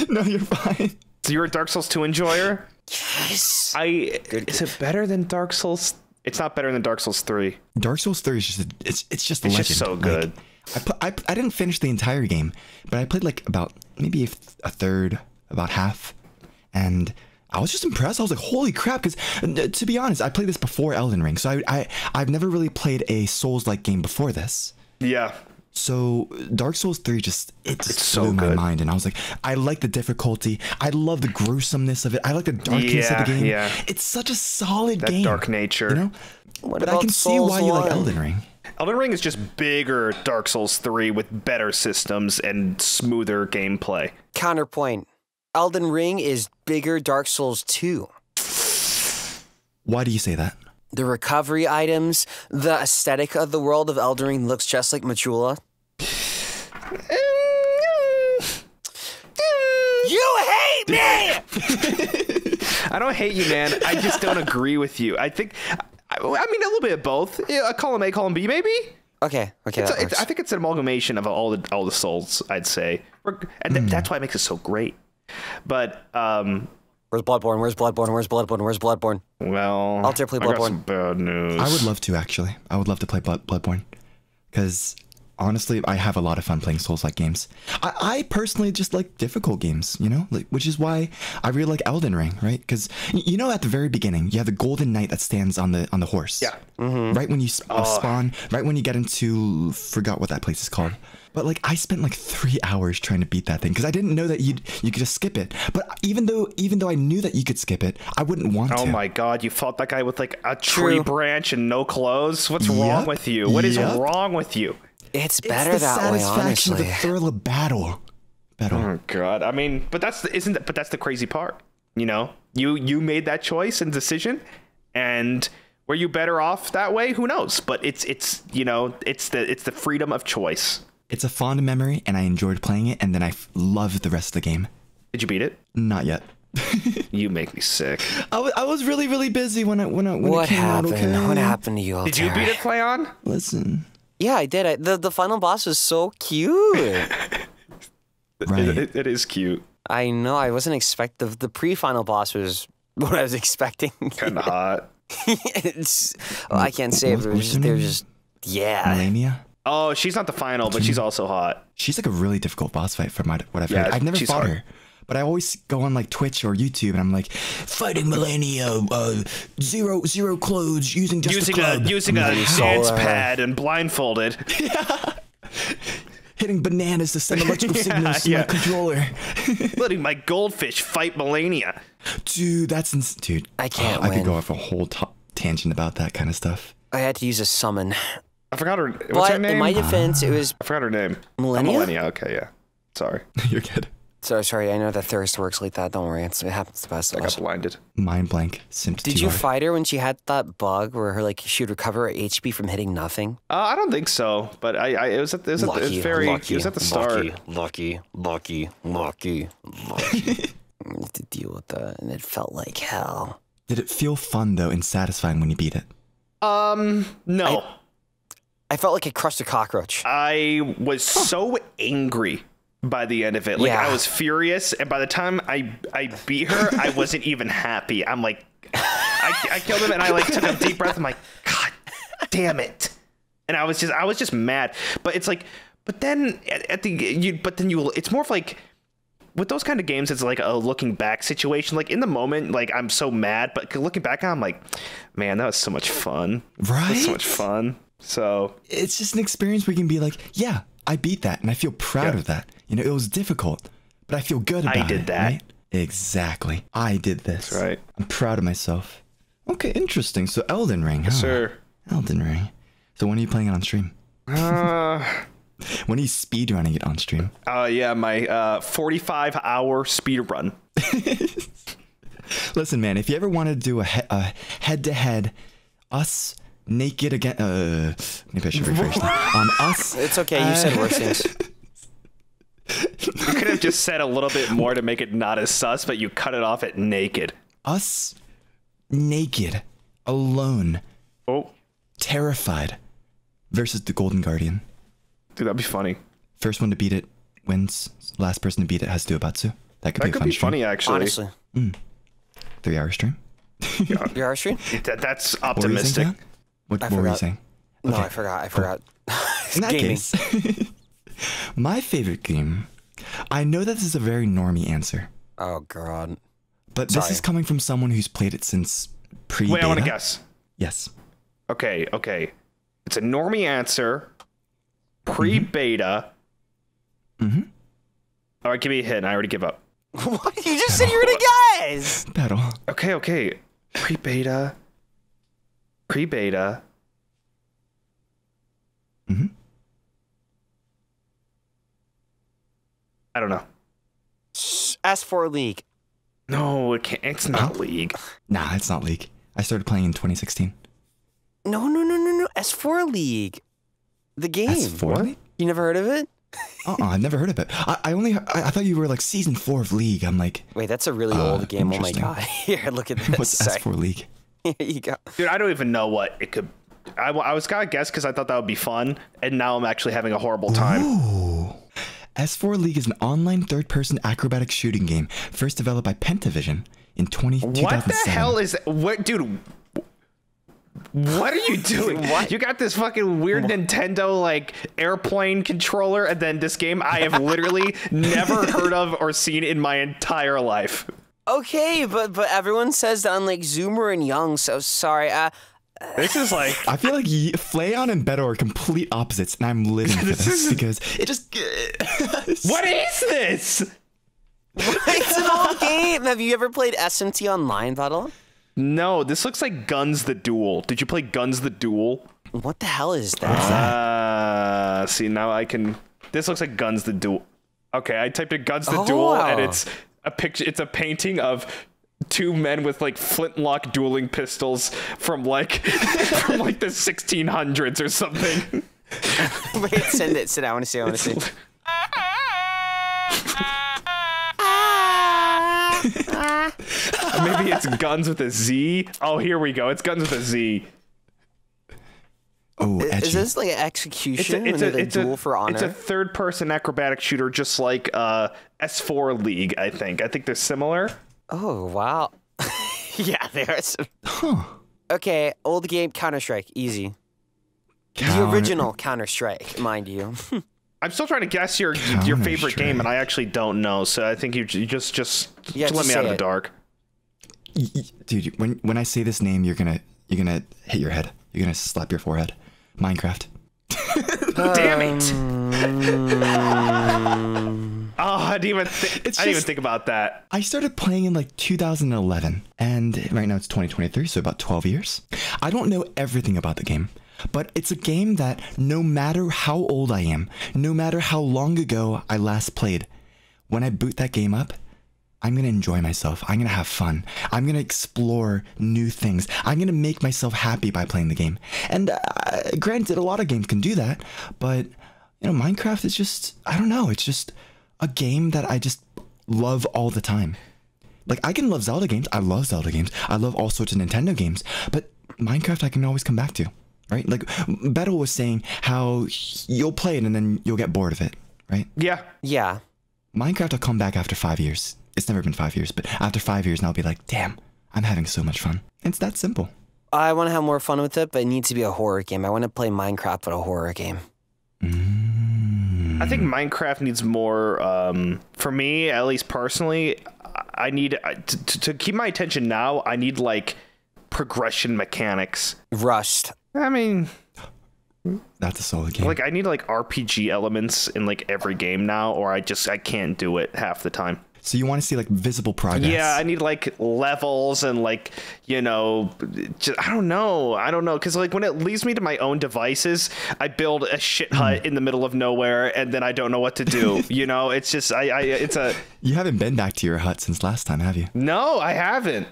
No, you're fine. So you're a Dark Souls 2 enjoyer? Yes. Is it better than Dark Souls? It's not better than Dark Souls 3. Dark Souls 3 is just it's just a legend. Just so good. Like, I didn't finish the entire game, but I played like about maybe a third, about half, and I was just impressed. I was like, holy crap, because to be honest, I played this before Elden Ring, so I've never really played a Souls-like game before this. Yeah. So Dark Souls 3 just so blew my good. mind, and I was like, I like the difficulty. I love the gruesomeness of it. I like the darkness of the game. Yeah. It's such a solid game. That dark nature. You know? What But I about can see why you like Souls 1? Elden Ring. Elden Ring is just bigger Dark Souls 3 with better systems and smoother gameplay. Counterpoint. Elden Ring is bigger Dark Souls 2. Why do you say that? The recovery items, the aesthetic of the world of Elden Ring looks just like Majula. You hate me! I don't hate you, man. I just don't agree with you. I think, I mean, a little bit of both. Yeah, column A, column B, maybe? Okay, that works. I think it's an amalgamation of all the souls, I'd say. And that's why it makes it so great. But, Where's Bloodborne? Where's Bloodborne? Where's Bloodborne? Where's Bloodborne? well, Altair, play I got Bloodborne. some bad news. I would love to, actually. I would love to play Bloodborne. Because honestly, I have a lot of fun playing Souls-like games. I personally just like difficult games, you know, like, which is why I really like Elden Ring, right? Because you know, at the very beginning, you have the golden knight that stands on the horse. Yeah. Right when you spawn, right when you get into, forgot what that place is called. But like, I spent like 3 hours trying to beat that thing because I didn't know that you could just skip it. But even though I knew that you could skip it, I wouldn't want to. Oh my god, you fought that guy with like a tree branch and no clothes? What's wrong with you? What is wrong with you? It's better that way, honestly. The thrill of battle. Oh god, I mean, but that's the crazy part. You know, you made that choice and decision, and were you better off that way? Who knows? But it's you know, it's the freedom of choice. It's a fond memory, and I enjoyed playing it, and then I loved the rest of the game. Did you beat it? Not yet. You make me sick. I was really, really busy when it came out. What happened to you, Altare? Did you beat it, Flayon? Listen. Yeah, I did. The final boss was so cute. Right. It is cute. I know. I wasn't expecting. The pre-final boss was what I was expecting. Kind of hot. I can't say it. They're just yeah. Melania? Oh, she's not the final, but she's also hot. She's like a really difficult boss fight from what I've heard. I've never fought her, but I always go on like Twitch or YouTube and I'm like, fighting Melania, zero clothes, using a club. Using a dance pad and blindfolded. Yeah. Hitting bananas to send electrical signals to my controller. Letting my goldfish fight Melania. Dude, dude. I can't win. I could go off a whole tangent about that kind of stuff. I had to use a summon. I forgot her. What's her name? In my defense, it was. I forgot her name. Melania? Melania. Okay, yeah. Sorry. You're good. Sorry. I know that thirst works like that. Don't worry. It happens to the best of I us. got blinded. Mind blank. Did you fight her when she had that bug where she would recover her HP from hitting nothing? I don't think so, but it was at the start. Lucky. To deal with that, and it felt like hell. Did it feel fun though and satisfying when you beat it? No. I felt like I crushed a cockroach. I was so angry by the end of it. Like, I was furious, and by the time I beat her, I wasn't even happy. I'm like, I killed him, and I like took a deep breath. I'm like, God damn it! And I was just mad. But it's like, but then it's more of like, with those kind of games, it's like a looking back situation. Like in the moment, like I'm so mad, but looking back, I'm like, man, that was so much fun. Right? That was so much fun. So it's just an experience where you can be like, yeah, I beat that, and I feel proud of that. You know, it was difficult, but I feel good about it. I did that. Right? Exactly. I did this. That's right. I'm proud of myself. Okay, interesting. So Elden Ring, yes, sir. Elden Ring. So when are you playing it on stream? When are you speedrunning it on stream? Yeah, my 45-hour speed run. Listen, man, if you ever wanted to do a head-to-head, us naked again. Maybe I should rephrase that. Us. It's okay. You said worse things. You could have just said a little bit more to make it not as sus, but you cut it off at naked. Us naked, alone, terrified, versus the Golden Guardian. Dude, that'd be funny. First one to beat it wins. Last person to beat it has to do a Batsu. That could be funny, actually. Honestly. 3 hour stream. 3 hour stream? That's optimistic. What were you saying? No, I forgot. In that case, my favorite game. I know that this is a very normie answer. Oh God. But this is coming from someone who's played it since pre-beta. Wait, I want to guess. Yes. Okay. It's a normie answer. Pre-beta. All right, give me a hint. I already give up. What? You just said you were gonna guess. Battle. Okay. Pre-beta. I don't know. S4 League. No, it can't. It's not League. Nah, it's not League. I started playing in 2016. No. S4 League. The game. S4 League? You never heard of it? I've never heard of it. I thought you were like season 4 of League. I'm like, wait, that's a really old game. Oh my God. Here, look at this. What's S4 League? Here you go. Dude, I don't even know what it could. I was gonna guess because I thought that would be fun, and now I'm actually having a horrible time. Ooh. S4 League is an online third-person acrobatic shooting game first developed by Pentavision in 2007. What the hell is that? What, dude? What are you doing? What? You got this fucking weird Nintendo like airplane controller, and then this game I have literally never heard of or seen in my entire life. Okay, but everyone says that I'm like Zoomer and young, so sorry. This is like... I feel like Flayon and Bettel are complete opposites, and I'm living for this because it just... What is this? It's an old game. Have you ever played SMT Online, Bettel? No, this looks like Guns the Duel. Did you play Guns the Duel? What the hell is that? See, now I can... This looks like Guns the Duel. Okay, I typed in Guns the Duel, and it's a picture. It's a painting of two men with like flintlock dueling pistols from like the 1600s or something. Wait, send it. I want to see. Maybe it's Guns with a Z. Oh, here we go. It's Guns with a Z. Oh, is this like an execution? It's a duel for honor. It's a third-person acrobatic shooter, just like S4 League. I think they're similar. Oh wow. Yeah, there's. Huh. Okay, old game Counter-Strike, easy. The original Counter-Strike, mind you. I'm still trying to guess your favorite game, and I actually don't know. So I think you just let me out of the dark. Dude, when I say this name, you're gonna hit your head. You're gonna slap your forehead. Minecraft. Damn it! Oh, I didn't even think about that. I started playing in like 2011, and right now it's 2023, so about 12 years. I don't know everything about the game, but it's a game that no matter how old I am, no matter how long ago I last played, when I boot that game up, I'm going to enjoy myself. I'm going to have fun. I'm going to explore new things. I'm going to make myself happy by playing the game. And granted, a lot of games can do that, but you know, Minecraft is just, I don't know, it's just a game that I just love all the time. Like, I can love Zelda games. I love Zelda games. I love all sorts of Nintendo games, but Minecraft I can always come back to, right? Like, Bettel was saying how you'll play it and then you'll get bored of it, right? Yeah. Yeah. Minecraft, I'll come back after 5 years. It's never been 5 years, but after 5 years, and I'll be like, damn, I'm having so much fun. It's that simple. I want to have more fun with it, but it needs to be a horror game. I want to play Minecraft, but a horror game. I think Minecraft needs more, for me, at least personally, I need, to keep my attention now, I need, like, progression mechanics. Rust. I mean... That's a solid game. Like, I need, like, RPG elements in, like, every game now, or I can't do it half the time. So you want to see, like, visible progress? Yeah, I need, like, levels and, like, you know, just, I don't know, because, like, when it leaves me to my own devices, I build a shit hut in the middle of nowhere, and then I don't know what to do, you know? It's just, it's a... You haven't been back to your hut since last time, have you? No, I haven't.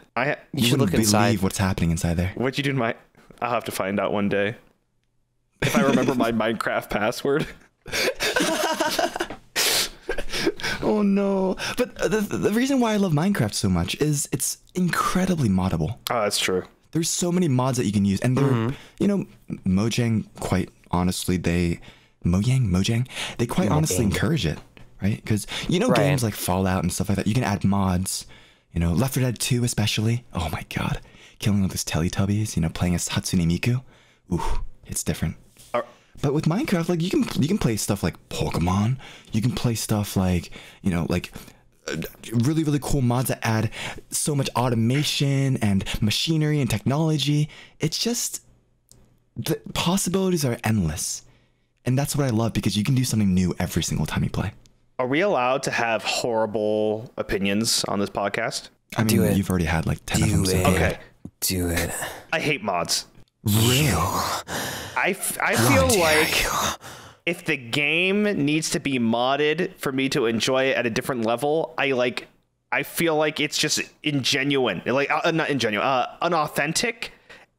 You should look inside. Believe what's happening inside there. What'd you do to my... I'll have to find out one day. If I remember my Minecraft password. Oh no. But the reason why I love Minecraft so much is it's incredibly moddable. Oh, that's true. There's so many mods that you can use, and they're, you know, Mojang, quite honestly, Mojang, they quite honestly encourage it, right? Because, you know, games like Fallout and stuff like that, you can add mods, you know, Left 4 Dead 2 especially. Oh my god. Killing all those Teletubbies, you know, playing as Hatsune Miku. Ooh, it's different. But with Minecraft, like, you can play stuff like Pokemon. You can play stuff like, you know, like really, really cool mods that add so much automation and machinery and technology. It's just, the possibilities are endless. And that's what I love, because you can do something new every single time you play. Are we allowed to have horrible opinions on this podcast? I mean, you've already had like 10 of them. So okay. Do it. I hate mods. Really? I feel like if the game needs to be modded for me to enjoy it at a different level, I feel like it's just ingenuine, like not ingenuine, unauthentic.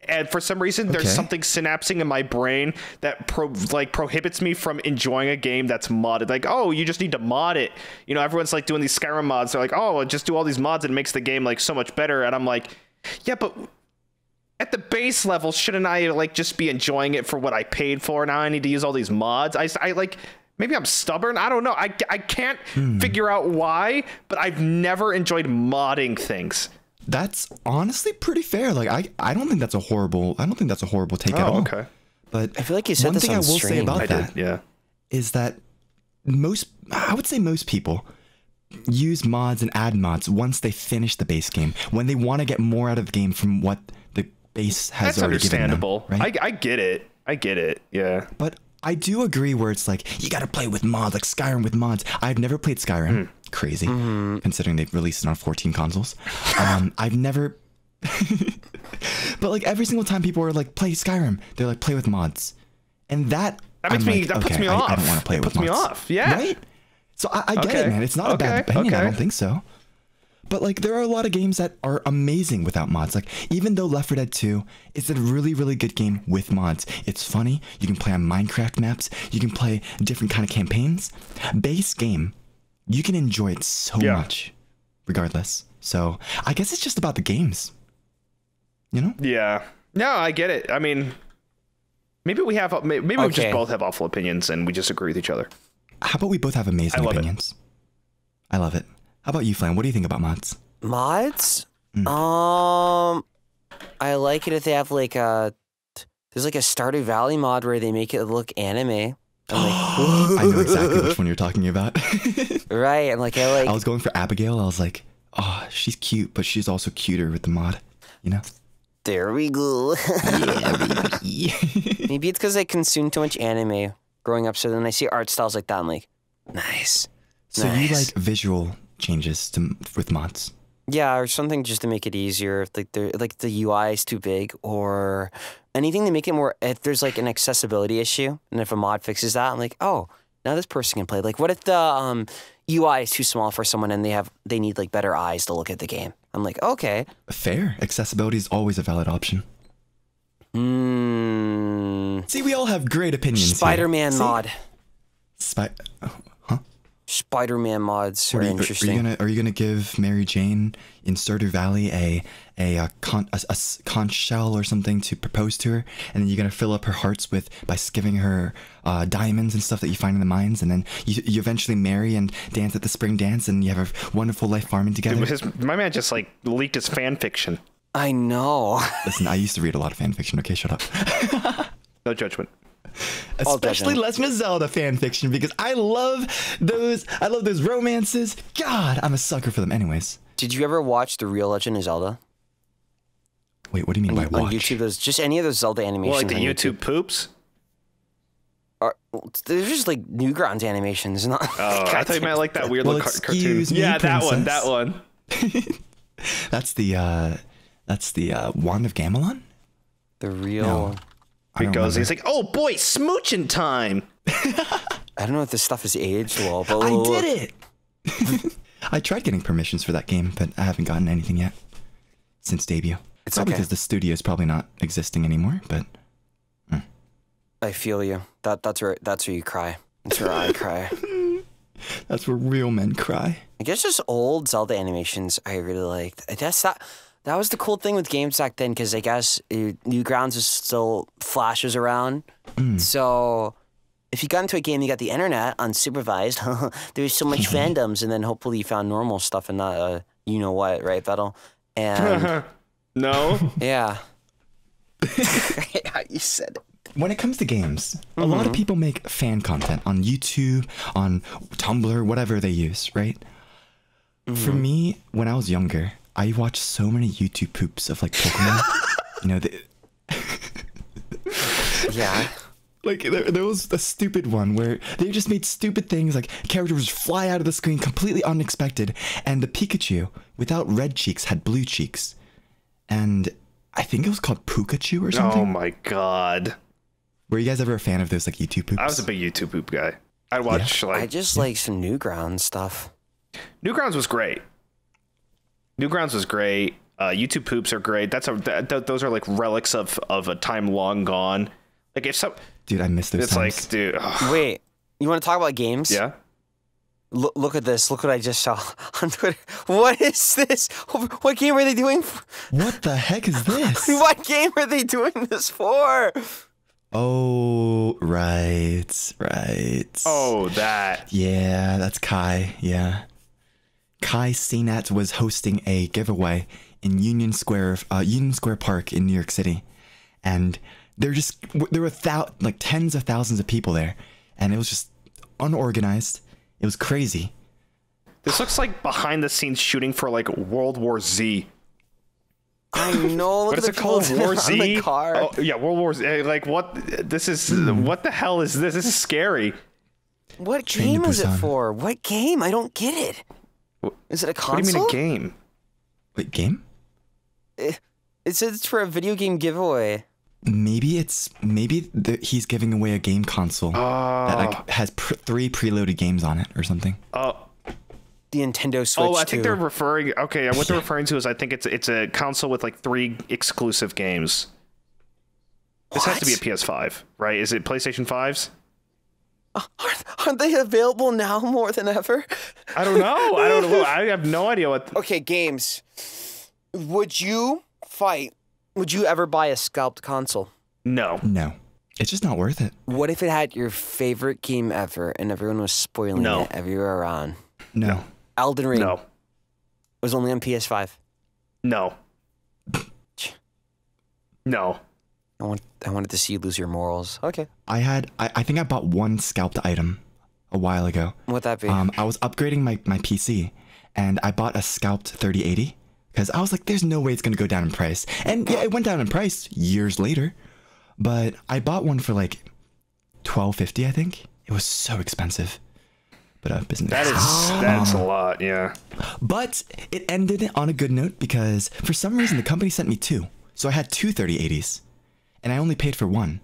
And for some reason, there's something synapsing in my brain that prohibits me from enjoying a game that's modded. Like, oh, you just need to mod it. You know, everyone's like doing these Skyrim mods. They're like, oh, just do all these mods and it makes the game like so much better. And I'm like, yeah, but at the base level, shouldn't I like just be enjoying it for what I paid for? Now I need to use all these mods. I like, maybe I'm stubborn. I don't know. I can't figure out why, but I've never enjoyed modding things. That's honestly pretty fair. Like I don't think that's a horrible take at all. Okay. But I feel like you said one this thing I on will stream. say about I that did, yeah. is that I would say most people use mods and add mods once they finish the base game, when they want to get more out of the game from what the base has That's already given them. understandable. Right? I get it. Yeah. But I do agree where it's like, you got to play with mods, like Skyrim with mods. I've never played Skyrim. Crazy, considering they've released it on 14 consoles. I've never... But like every single time people are like, play Skyrim, they're like, play with mods. And that puts me off. I don't want to play with mods. Puts me off, yeah. Right? So I get it, man. It's not a bad opinion. I don't think so. But like, there are a lot of games that are amazing without mods. Like, even though Left 4 Dead 2 is a really, really good game with mods, it's funny. You can play on Minecraft maps. You can play different kind of campaigns. Base game, you can enjoy it so much, regardless. So I guess it's just about the games, you know? Yeah. No, I get it. I mean, maybe we just both have awful opinions and we just agree with each other. How about we both have amazing opinions? I love it. How about you, Flan? What do you think about mods? Mods? I like it if they have like there's like a Stardew Valley mod where they make it look anime. I know exactly which one you're talking about. Right, and I was going for Abigail. I was like, oh, she's cute, but she's also cuter with the mod, you know? There we go. Yeah, baby. Maybe it's because I consumed too much anime growing up, so then I see art styles like that, I'm like, nice. So you like visual changes with mods? Yeah, or something just to make it easier. Like the UI is too big, or anything to make it more. If there's like an accessibility issue, and if a mod fixes that, I'm like, oh, now this person can play. Like, what if the UI is too small for someone and they need like better eyes to look at the game? I'm like, okay, fair. Accessibility is always a valid option. See, we all have great opinions. Spider-Man mod. Spider-Man mods are interesting. Are you gonna give Mary Jane in Stardew Valley a conch shell or something to propose to her, and then you're gonna fill up her hearts by giving her diamonds and stuff that you find in the mines, and then you eventually marry and dance at the spring dance, and you have a wonderful life farming together? Dude, my man just like leaked his fan fiction. I know. Listen, I used to read a lot of fan fiction. Okay, shut up. No judgment. Especially Legend of Zelda fan fiction, because I love those romances. God, I'm a sucker for them. Anyways, did you ever watch The Real Legend of Zelda? Wait, what do you mean by watch? On YouTube, there's just any of those Zelda animations. Well, like the YouTube poops? There's just like Newgrounds animations, not. Oh, I thought you meant like that weird little cartoon. Me, yeah, princess. that one. That's the Wand of Gamelon? The real. No, he goes, he's like, oh boy, smooching time. I don't know if this stuff is aged well, but I did it. I tried getting permissions for that game, but I haven't gotten anything yet since debut. It's probably because the studio is probably not existing anymore, but I feel you. That's where you cry. That's where I cry. That's where real men cry. I guess just old Zelda animations I really liked. I guess that was the cool thing with games back then, because I guess Newgrounds is still flashes around. So if you got into a game, you got the internet unsupervised. There's so much fandoms, and then hopefully you found normal stuff and not you know what, right, Bettel? And no. Yeah. You said it. When it comes to games, a lot of people make fan content on YouTube, on Tumblr, whatever they use, right? For me, when I was younger, I watched so many YouTube poops of like Pokemon. You know, yeah. Like there was a stupid one where they just made stupid things, like characters fly out of the screen completely unexpected, and the Pikachu without red cheeks had blue cheeks, and I think it was called Pikachu or something. Oh my god. Were you guys ever a fan of those like YouTube poops? I was a big YouTube poop guy. I'd watch I just like some Newgrounds stuff. Newgrounds was great. YouTube poops are great. Those are like relics of a time long gone. Like if some dude, I miss those times. Like, dude. Wait, you want to talk about games? Yeah. Look at this. Look what I just saw on Twitter. What is this? What game are they doing? What the heck is this? What game are they doing this for? Oh, right. Oh, that. Yeah, that's Kai. Yeah. Kai CNET was hosting a giveaway in Union Square Park in New York City, and there were like tens of thousands of people there, and it was just unorganized. It was crazy. This looks like behind the scenes shooting for like World War Z. I know. What is it called? War Z? The car. Oh yeah, World War Z. Like what? This is what the hell is this? This is scary. What game is it for? What game? I don't get it. Is it a console? What do you mean a game? Wait, game? It says it's for a video game giveaway. Maybe he's giving away a game console that like has 3 preloaded games on it or something. The Nintendo Switch. Oh, I think they're referring. Okay, what they're referring to is I think it's a console with like 3 exclusive games. This has to be a PS5, right? Is it PlayStation 5s? Aren't they available now more than ever? I don't know. I don't know. I have no idea what. Okay, games. Would you ever buy a scalped console? No. No. It's just not worth it. What if it had your favorite game ever and everyone was spoiling it everywhere around? No. Elden Ring. No. Was only on PS5. No. No. I wanted to see you lose your morals. Okay. I think I bought one scalped item a while ago. What'd that be? I was upgrading my PC, and I bought a scalped 3080 because I was like, there's no way it's going to go down in price. And yeah, it went down in price years later, but I bought one for like $12.50, I think. It was so expensive. But business. That's a lot, yeah. But it ended on a good note because for some reason the company sent me 2. So I had 2 3080s. And I only paid for 1.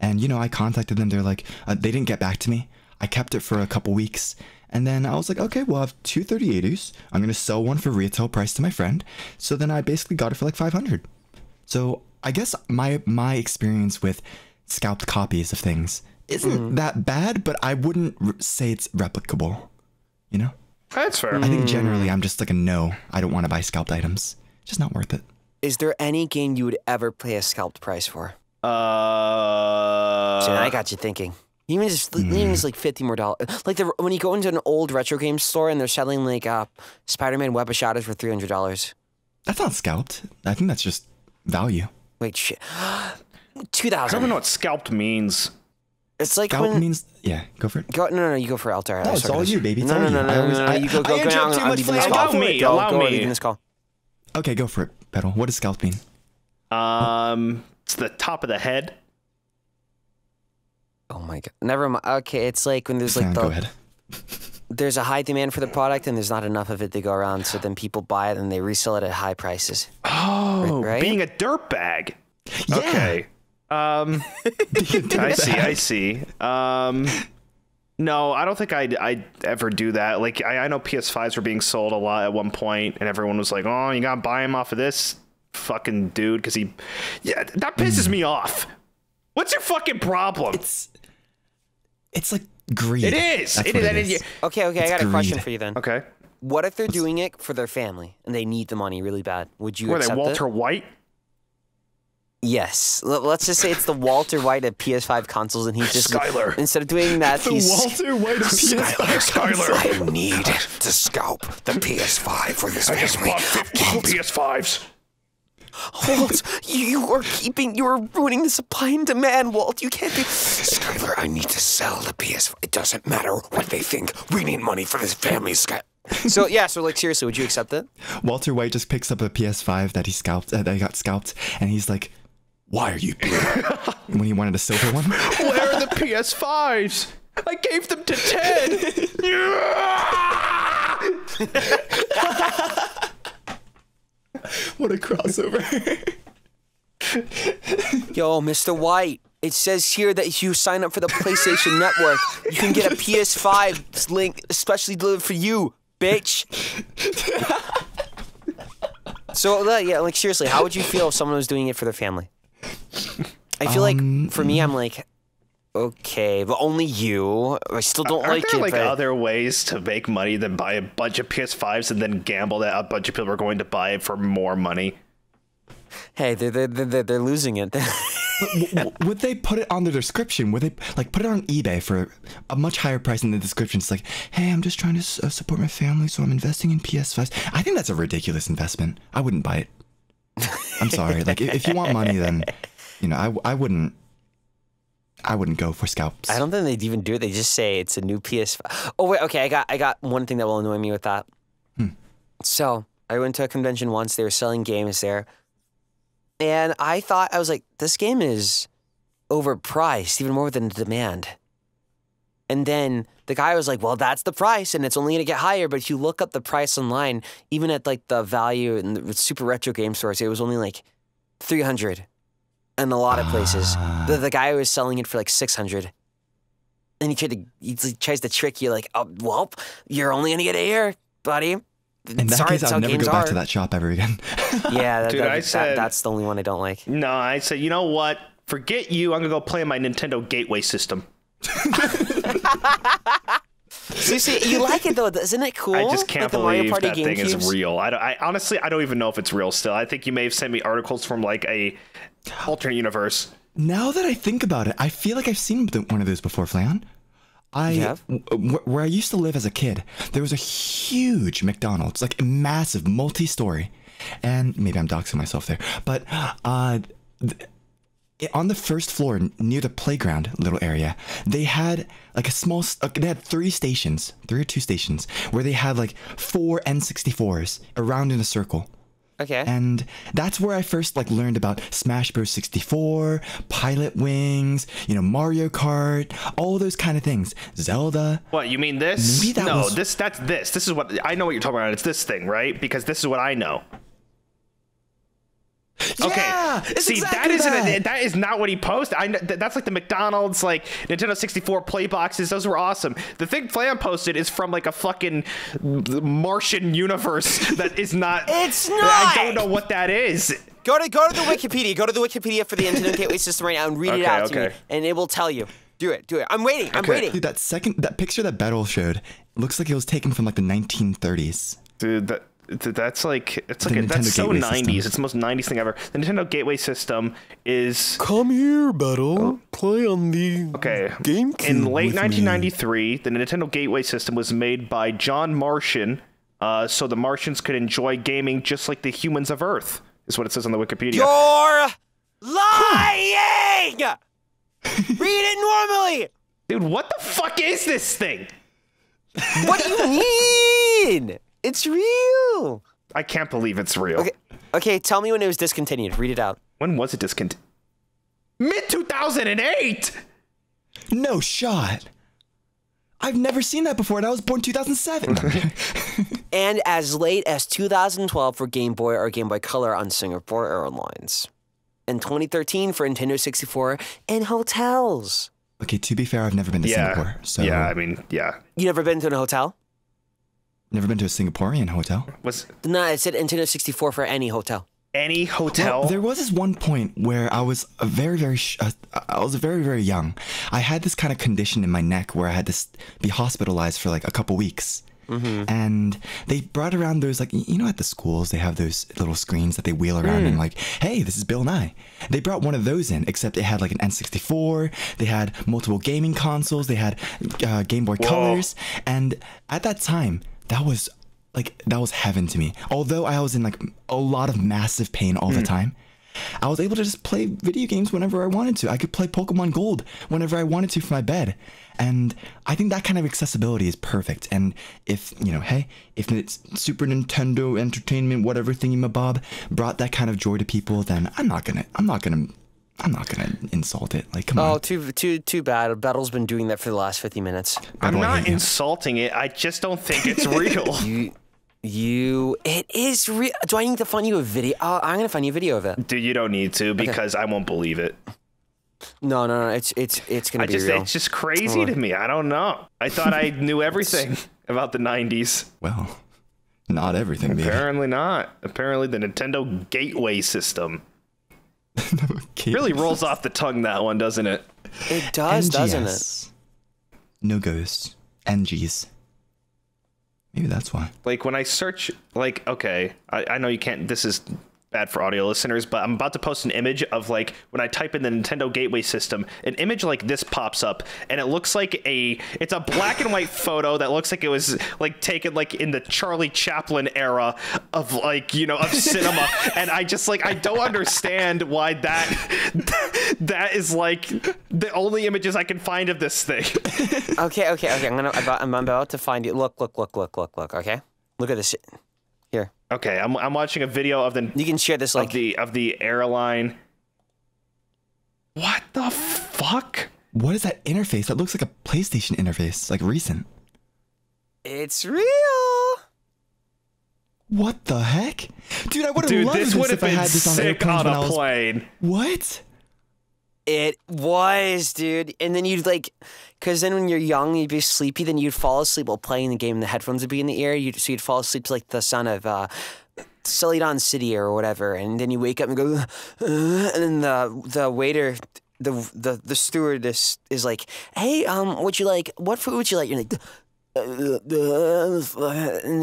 And, you know, I contacted them. They're like, they didn't get back to me. I kept it for a couple weeks. And then I was like, okay, well, I have 2 3080s. I'm going to sell one for retail price to my friend. So then I basically got it for like 500. So I guess my experience with scalped copies of things isn't that bad, but I wouldn't say it's replicable. You know? That's fair. I think generally I'm just like a no. I don't want to buy scalped items. Just not worth it. Is there any game you would ever pay a scalped price for? So I got you thinking. Even just like $50 more. Like when you go into an old retro game store and they're selling like Spider-Man Web of Shadows for $300. That's not scalped. I think that's just value. Wait, shit. I $2,000. don't even know what scalped means. It's like scalped means go for it. No, you go for Altare. No, it's all you, baby. It's No, you go. Allow me. Leaving this call. Okay, go for it, Bettel. What does scalped mean? It's the top of the head. Oh my god. Never mind. Okay, it's like when there's like go ahead. There's a high demand for the product and there's not enough of it to go around, so then people buy it and they resell it at high prices. Oh, right? Being a dirtbag. Yeah. Okay. I see. No, I don't think I'd ever do that. Like, I know PS5s were being sold a lot at one point, and everyone was like, oh, you gotta buy him off of this fucking dude, because he... Yeah, that pisses me off. What's your fucking problem? It's like greed. It is. That's It what is. Okay, I got a question for you then. Okay. What if they're doing it for their family and they need the money really bad? Would you accept Were they Walter White? Yes. Let's just say it's the Walter White of PS5 consoles, and he's just Skylar. Instead of doing that, he's Walter White of Skylar. I need to scalp the PS5 for this family. I just bought 15 PS5s. Walt, you are ruining the supply and demand, Walt. You can't be... Skylar, I need to sell the PS5. It doesn't matter what they think. We need money for this family, Skylar. So like seriously, would you accept it? Walter White just picks up a PS5 that he got scalped, and he's like, "Why are you blue?" When he wanted a silver one. Where are the PS5s? I gave them to Ted. What a crossover. Yo, Mr. White, it says here that if you sign up for the PlayStation Network, you can get a PS5 link especially delivered for you, bitch. So, yeah, like seriously, how would you feel if someone was doing it for their family? I feel like, for me, I'm like, okay, but only you. I still don't like it. Aren't there like other ways to make money than buy a bunch of PS5s and then gamble that a bunch of people are going to buy it for more money? Hey, they're losing it. Would they put it on the description? Would they like put it on eBay for a much higher price in the description? It's like, hey, I'm just trying to support my family, so I'm investing in PS5s. I think that's a ridiculous investment. I wouldn't buy it. I'm sorry. Like, if you want money, then, you know, I wouldn't go for scalps. I don't think they'd even do it. They just say it's a new PS5. Oh wait, okay. I got one thing that will annoy me with that. So I went to a convention once. They were selling games there. And I was like, this game is overpriced, even more than the demand. And then the guy was like, well, that's the price, and it's only going to get higher. But if you look up the price online, even at like the value in the super retro game stores, it was only like $300 in a lot of places. The guy was selling it for like $600. And he tries to trick you like, oh, well, you're only going to get it here, buddy. In that case, I'll never go back to that shop ever again. Yeah, Dude, that's the only one I don't like. No, I said, you know what? Forget you. I'm going to go play my Nintendo Gateway system. See, you like it, though. Isn't it cool? I just can't like the Mario believe Party that thing GameCubes? is real. I honestly, I don't even know if it's real still. I think you may have sent me articles from like a alternate universe. Now that I think about it, I feel like I've seen one of those before, Flayon. Where I used to live as a kid, there was a huge McDonald's, like a massive multi-story, and maybe I'm doxing myself there, but on the first floor near the playground little area, they had like they had 3 or 2 stations where they had like 4 N64s around in a circle. Okay. And that's where I first like learned about Smash Bros. 64, Pilot Wings, you know, Mario Kart, all those kind of things. Zelda. What, you mean this? Maybe that's this. This is what I know what you're talking about. It's this thing, right? Because this is what I know. Yeah, okay. See, exactly that is not what he posted. That's like the McDonald's, like Nintendo 64 play boxes. Those were awesome. The thing Flayon posted is from like a fucking Martian universe that is not. It's not. I don't know what that is. Go to the Wikipedia. Go to the Wikipedia for the Nintendo Gateway system right now and read it out to me, and it will tell you. Do it. I'm waiting. I'm waiting. Dude, that picture that Bettel showed looks like it was taken from like the 1930s. Dude, that's like that's so 90s. It's the most 90s thing ever. The Nintendo Gateway system is come here, Bettel. Play on the GameCube. In late 1993, the Nintendo Gateway system was made by John Martian, so the Martians could enjoy gaming just like the humans of Earth. Is what it says on the Wikipedia. You're lying. Read it normally. Dude, what the fuck is this thing? What do you mean? It's real. I can't believe it's real. Okay, tell me when it was discontinued. Read it out. When was it discontinued? Mid-2008! No shot. I've never seen that before, and I was born 2007. And as late as 2012 for Game Boy or Game Boy Color on Singapore Airlines. And 2013 for Nintendo 64 in hotels. Okay, to be fair, I've never been to Singapore. So yeah, I mean, yeah. You never been to a hotel? Never been to a Singaporean hotel? No, it said Nintendo 64 for any hotel. Any hotel? Well, there was this one point where I was very, very young. I had this kind of condition in my neck where I had to be hospitalized for like a couple weeks. And they brought around those, like, you know, at the schools, they have those little screens that they wheel around and like, hey, this is Bill Nye. They brought one of those in, except it had like an N64. They had multiple gaming consoles. They had Game Boy Colors. And at that time, that was heaven to me. Although I was in like a lot of massive pain all the time, I was able to just play video games whenever I wanted to. I could play Pokemon Gold whenever I wanted to from my bed. And I think that kind of accessibility is perfect. And if, you know, hey, if it's Super Nintendo Entertainment, whatever thingamabob brought that kind of joy to people, then I'm not gonna insult it. Like, come on. Oh, too bad. Bettel's been doing that for the last 50 minutes. I'm not insulting it. I just don't think it's real. It is real. Do I need to find you a video? I'm gonna find you a video of it. Dude, you don't need to because I won't believe it. No. It's gonna be real. It's just crazy to me. I don't know. I thought I knew everything about the 90s. Well, not everything. Apparently not. Apparently the Nintendo Gateway system. Really rolls off the tongue, that one, doesn't it? It does, NGS. doesn't it? No ghosts. NGs. Maybe that's why. Like when I search, like, okay, I know you can't. This is bad for audio listeners, but I'm about to post an image of like when I type in the Nintendo Gateway system, an image like this pops up, and it looks like it's a black and white photo that looks like it was like taken like in the Charlie Chaplin era of like, you know, of cinema. And I just like, I don't understand why that is like the only images I can find of this thing. Okay. I'm about to find it. Look. Okay, look at this shit. Here. Okay, I'm watching a video of the. You can share this like of the airline. What the fuck? What is that interface? That looks like a PlayStation interface, like recent. It's real. What the heck? Dude, I would have loved this if I had this on airplanes when I was... plane. What? It was, dude. And then you'd like, because then when you're young, you'd be sleepy, then you'd fall asleep while playing the game, and the headphones would be in the ear. So you'd fall asleep to like the sound of Celadon City or whatever, and then you wake up and go, and then the waiter, the stewardess is like, hey, what food would you like? You're like, and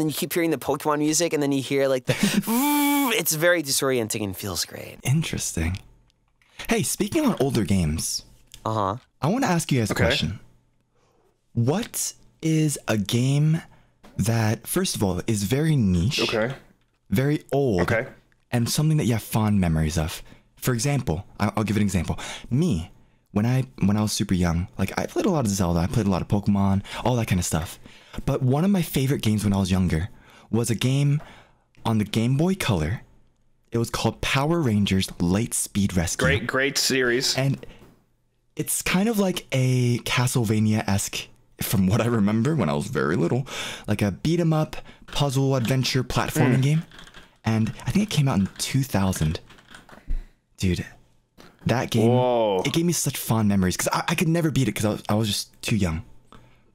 then you keep hearing the Pokemon music, and then you hear like it's very disorienting and feels great. Interesting. Hey, speaking on older games, I want to ask you guys a question. What is a game that, first of all, is very niche, very old, and something that you have fond memories of? For example, I'll give an example. Me, when I was super young, like I played a lot of Zelda, I played a lot of Pokemon, all that kind of stuff. But one of my favorite games when I was younger was a game on the Game Boy Color. It was called Power Rangers Light Speed Rescue. Great series. And it's kind of like a Castlevania-esque, from what I remember when I was very little, like a beat-em-up, puzzle, adventure, platforming game. And I think it came out in 2000. Dude, that game, it gave me such fond memories, because I could never beat it because I was just too young.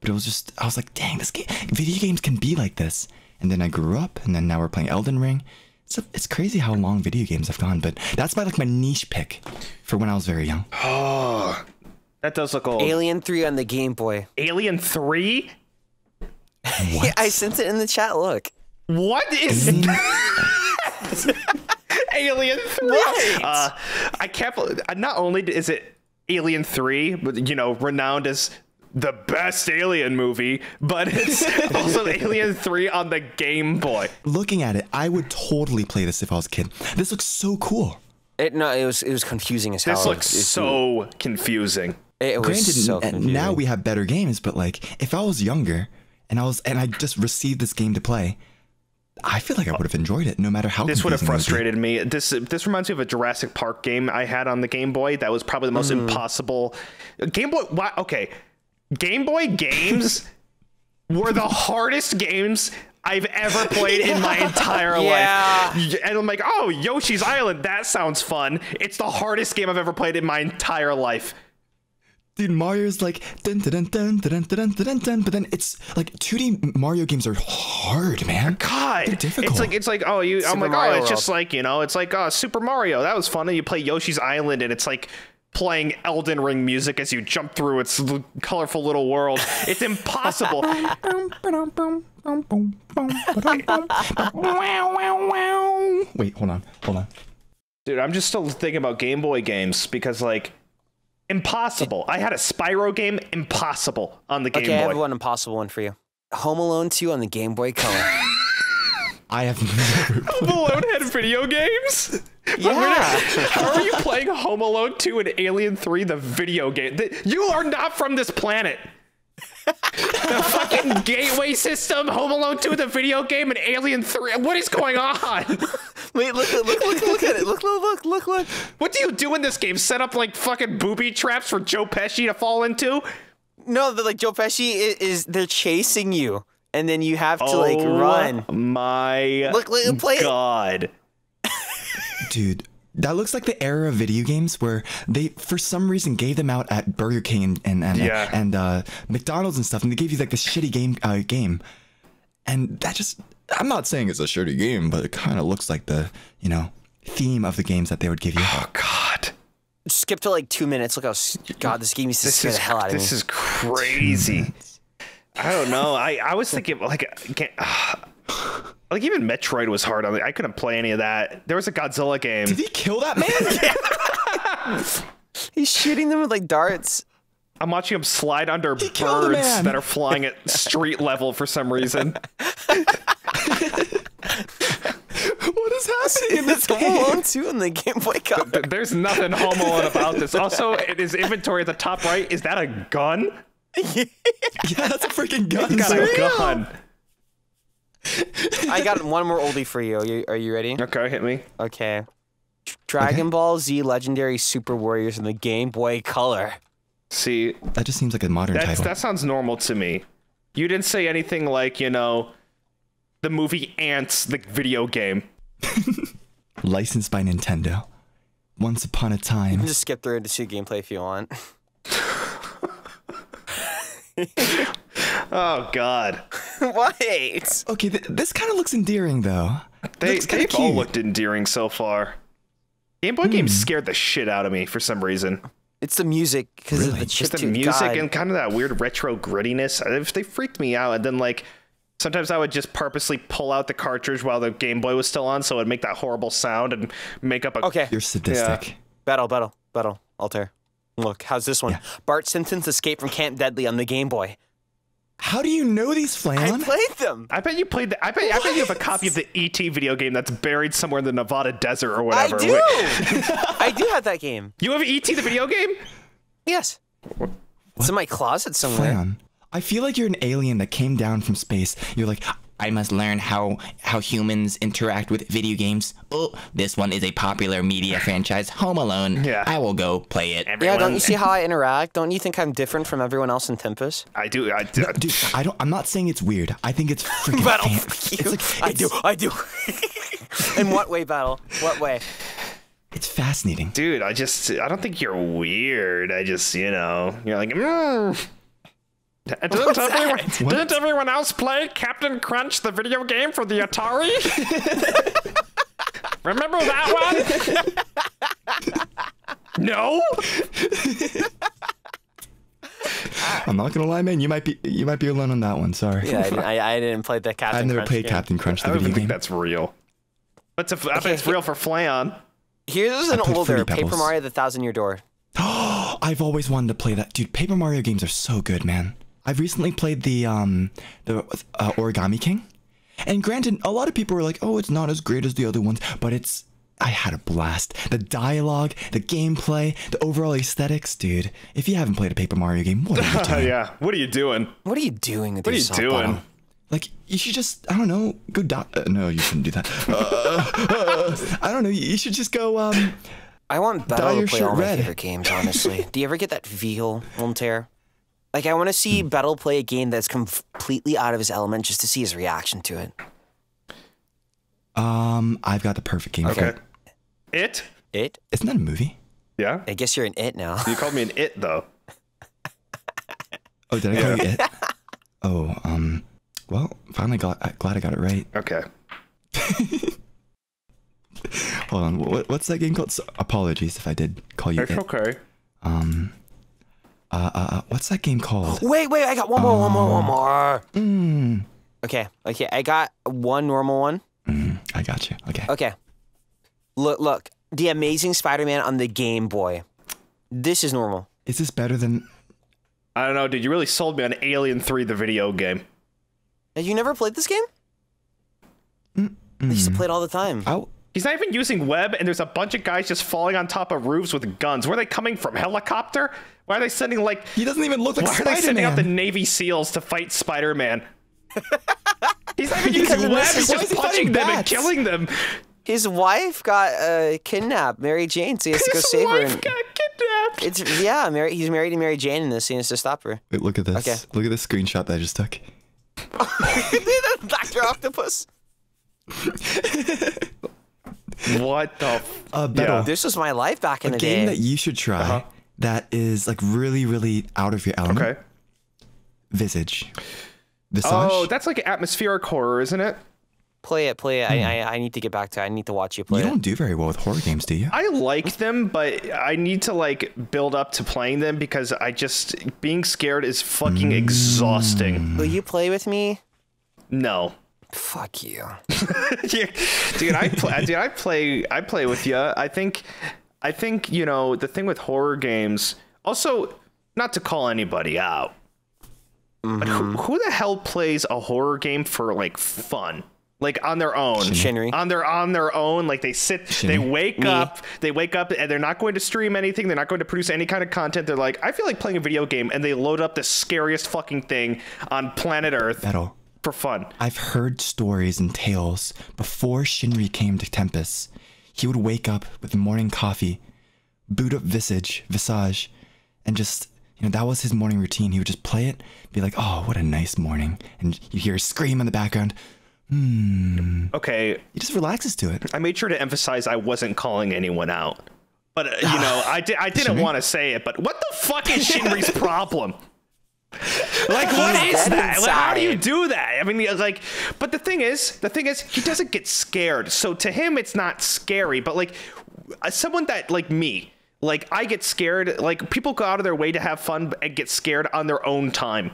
But it was just, I was like, dang, this game, video games can be like this. And then I grew up, and then now we're playing Elden Ring. It's crazy how long video games have gone, but that's my niche pick for when I was very young. Oh, that does look old. Alien 3 on the Game Boy. Alien 3? Yeah, I sent it in the chat. Look. What is Alien 3? What? I can't believe. Not only is it Alien 3, but you know, renowned as the best Alien movie, but it's also Alien 3 on the Game Boy. Looking at it, I would totally play this if I was a kid. This looks so cool. It was confusing as hell. This looks so confusing. It was Granted, so confusing. now we have better games, but like if I was younger and I just received this game to play, I feel like I would have enjoyed it, no matter how. This would have frustrated me. This reminds me of a Jurassic Park game I had on the Game Boy. That was probably the most impossible Game Boy. Why? Okay. Game Boy games were the hardest games I've ever played in my entire life. And I'm like, oh, Yoshi's Island, that sounds fun. It's the hardest game I've ever played in my entire life. Dude, Mario's like dun dun dun dun dun dun dun dun, but then it's like 2D Mario games are hard, man. God, they're difficult. It's like oh, I'm like, oh, it's just like, you know, it's like Super Mario. That was fun. And you play Yoshi's Island, and it's like playing Elden Ring music as you jump through its colorful little world. It's impossible. Wait, hold on. Dude, I'm just still thinking about Game Boy games because, like, impossible. I had a Spyro game, impossible on the Game Boy. Okay, I have one impossible one for you. Home Alone 2 on the Game Boy Color. I have never Home Alone had video games? Yeah. How are you playing Home Alone 2 and Alien 3, the video game? You are not from this planet. The fucking gateway system, Home Alone 2, the video game, and Alien 3. What is going on? Wait, look at it. Look. What do you do in this game? Set up like fucking booby traps for Joe Pesci to fall into? No, like Joe Pesci is they're chasing you, and then you have to like run. My God. Dude, that looks like the era of video games where they, for some reason, gave them out at Burger King and McDonald's and stuff, and they gave you like this shitty game, and that just, I'm not saying it's a shitty game, but it kind of looks like the, you know, theme of the games that they would give you. Oh God. Skip to like 2 minutes. Look how, God, this game used to scare the hell out of me. This is crazy. I don't know. I was thinking like, Like, even Metroid was hard on me. I couldn't play any of that. There was a Godzilla game. Did he kill that man? He's shooting them with like darts. I'm watching him slide under birds man. that are flying at street level for some reason. What is happening in this It's Home Alone 2 in the Game Boy Color. There's nothing Home Alone about this. Also, in his inventory at the top right, is that a gun? Yeah, that's a freaking gun. He's got a gun. I got one more oldie for you. Are you ready? Okay, hit me. Okay. Dragon Ball Z Legendary Super Warriors in the Game Boy Color. See, That just seems like a modern title. that sounds normal to me. You didn't say anything like, you know, the movie Ants, the video game. Licensed by Nintendo. Once upon a You time. can just skip through it to see gameplay if you want. Oh, God. Wait. Okay, this kind of looks endearing, though. They've all looked endearing so far. Game Boy games scared the shit out of me for some reason. It's the music because of the Just chip the music and kind of that weird retro grittiness. They freaked me out. And then, like, sometimes I would just purposely pull out the cartridge while the Game Boy was still on, so it would make that horrible sound and make up a... Okay. You're sadistic. Battle, Altair. Look, how's this one? Yeah. Bart Simpson's Escape from Camp Deadly on the Game Boy. How do you know these, Flayon? I played them. I bet you played the... I bet you have a copy of the E.T. video game that's buried somewhere in the Nevada desert or whatever. I do. I do have that game. You have E.T. the video game? Yes. It's in my closet somewhere. Flayon, I feel like you're an alien that came down from space. You're like, I must learn how humans interact with video games. Oh, this one is a popular media franchise, Home Alone. Yeah. I will go play it. Yeah, don't you see how I interact? Don't you think I'm different from everyone else in Tempus? I do. Dude, I'm not saying it's weird. I think it's freaking Battle, fan- fuck you. It's like, I do. In what way, Battle? What way? It's fascinating. Dude, I don't think you're weird. I just, you know, you're like, Didn't everyone else play Captain Crunch, the video game for the Atari? Remember that one? No? I'm not gonna lie, man. You might be alone on that one. Sorry. Yeah, I didn't play the Captain I've never Crunch played game. Captain Crunch, the I don't video even think game. that's real. I bet it's real for Flayon. Here's an played older Fruity Paper Pebbles. Mario: The Thousand Year Door. I've always wanted to play that, dude. Paper Mario games are so good, man. I've recently played the Origami King, and granted, a lot of people were like, "Oh, it's not as great as the other ones," but I had a blast. The dialogue, the gameplay, the overall aesthetics, dude. If you haven't played a Paper Mario game, what are you doing? Yeah. What are you doing? What are you doing with What are you yourself, doing? Battle? Like, you should just, I don't know, go no, you shouldn't do that. I don't know, you should just go, I want Dye Battle your to play shirt all my red. favorite games, honestly. Do you ever get that feel, Cultare? Like, I want to see Battle play a game that's completely out of his element just to see his reaction to it. I've got the perfect game for Okay. it. It? Isn't that a movie? Yeah? I guess you're an it now. You called me an it, though. Oh, did I call you it? Oh, well, finally glad I got it right. Okay. Hold on, what's that game called? Apologies if I did call you It's it. okay. What's that game called? Wait, I got one more. Okay, I got one normal one. I got you. Okay. Okay. Look, The Amazing Spider-Man on the Game Boy. This is normal. Is this better than... I don't know, dude. You really sold me on Alien 3, the video game. Have you never played this game? I used to play it all the time. Oh, He's not even using web, and there's a bunch of guys just falling on top of roofs with guns. Where are they coming from? Helicopter? Why are they sending, like... he doesn't even look like Why are they sending out the Spider-Man. Navy SEALs to fight Spider-Man? He's not even Because using in web. this- He's why is just he punching fighting them and bats? killing them. His wife got kidnapped, Mary Jane, so he has to go His save her. wife got kidnapped. He's married to Mary Jane in this, and he has to stop her. Wait, look at this. Okay. Look at this screenshot that I just took. Dr. Octopus. What the... Bettel, This was my life back in a the game day. that you should try that is like really, really out of your element. Okay. Visage. Visage? Oh, that's like atmospheric horror, isn't it? Play it. I need to get back to it. I need to watch you play you it. don't do very well with horror games, do you? I like them, but I need to like build up to playing them because being scared is fucking exhausting. Will you play with me? No. Fuck you. Yeah, dude, I play with you. I think, you know, the thing with horror games, also, not to call anybody out, but who the hell plays a horror game for like fun? Like on their own, Shinry. on their own, like they sit, they wake up and they're not going to stream anything. They're not going to produce any kind of content. They're like, I feel like playing a video game, and they load up the scariest fucking thing on planet Earth Bettel, for fun. I've heard stories and tales before Shinry came to Tempus. He would wake up with morning coffee, boot up Visage, and just, you know, that was his morning routine. He would just play it, be like, oh, what a nice morning. And you hear a scream in the background. Okay. He just relaxes to it. I made sure to emphasize I wasn't calling anyone out. But, you know, I didn't want to say it, but what the fuck is Shinry's problem? Like, what is that? Like, how do you do that? I mean, like, but the thing is, he doesn't get scared. So to him, it's not scary. But, like, someone that, like me, like, I get scared. Like, people go out of their way to have fun and get scared on their own time.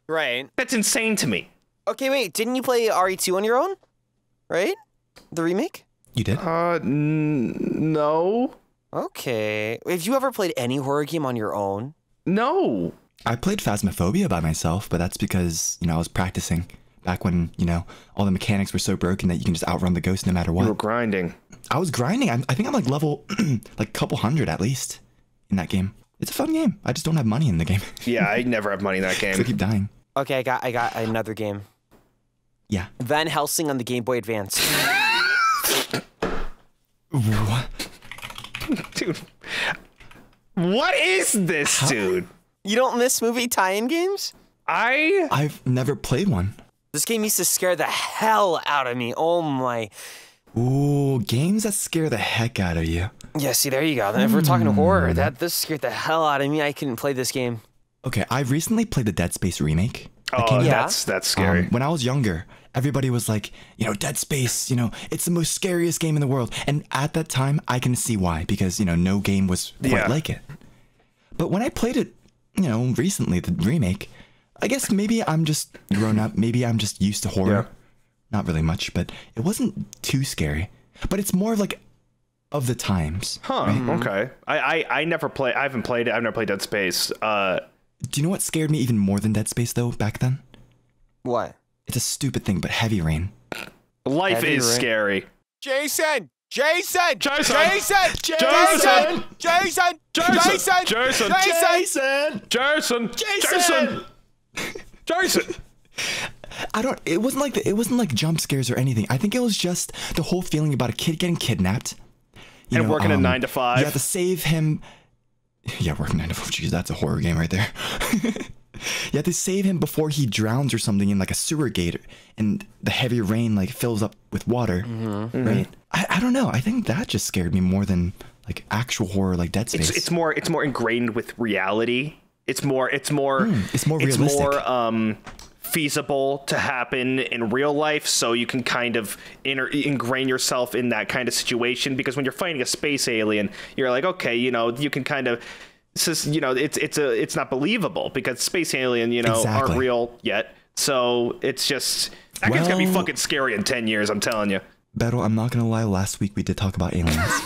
Right. That's insane to me. Okay, wait. Didn't you play RE2 on your own? Right? The remake? You did? No. Okay. Have you ever played any horror game on your own? No. I played Phasmophobia by myself, but that's because, you know, I was practicing back when, you know, all the mechanics were so broken that you can just outrun the ghost no matter what. You were grinding. I was grinding. I think I'm like level, like a couple hundred at least in that game. It's a fun game. I just don't have money in the game. Yeah, I never have money in that game. So I keep dying. Okay, I got another game. Yeah. Van Helsing on the Game Boy Advance. What? Dude. What is this, dude? You don't miss movie tie-in games? I've never played one. This game used to scare the hell out of me. Oh my. Ooh, games that scare the heck out of you. Yeah, see, there you go. Then if we're talking horror, this scared the hell out of me. I couldn't play this game. Okay, I recently played the Dead Space remake. Oh, that's scary. When I was younger, everybody was like, you know, Dead Space, you know, it's the most scariest game in the world. And at that time, I can see why, because, you know, no game was quite like it. But when I played it, you know, recently, the remake, I guess maybe I'm just grown up. Maybe I'm just used to horror. Yeah. Not really much, but it wasn't too scary. But it's more of like of the times. Huh. Right? Okay. I never play. I haven't played it. I've never played Dead Space. Do you know what scared me even more than Dead Space though back then? What? It's a stupid thing, but Heavy Rain. Life heavy is rain. Scary. Jason! Jason! Jason! Jason! Jason! Jason! Jason! Jason! Jason! Jason! Jason! It wasn't like jump scares or anything. I think it was just the whole feeling about a kid getting kidnapped. And working a 9 to 5. You have to save him. Yeah, working 9 to 5. Jeez, that's a horror game right there. You have to save him before he drowns or something in like a sewer gate, and the heavy rain like fills up with water. Right? I don't know. I think that just scared me more than like actual horror like Dead Space. It's more ingrained with reality. It's more realistic. It's more feasible to happen in real life, so you can kind of ingrain yourself in that kind of situation, because when you're fighting a space alien, you're like, okay, you know, you can kind of, you know, it's not believable because space alien, you know, aren't real yet. So it's just, that game's gonna be fucking scary in 10 years, I'm telling you. Bettel, I'm not gonna lie, last week we did talk about aliens.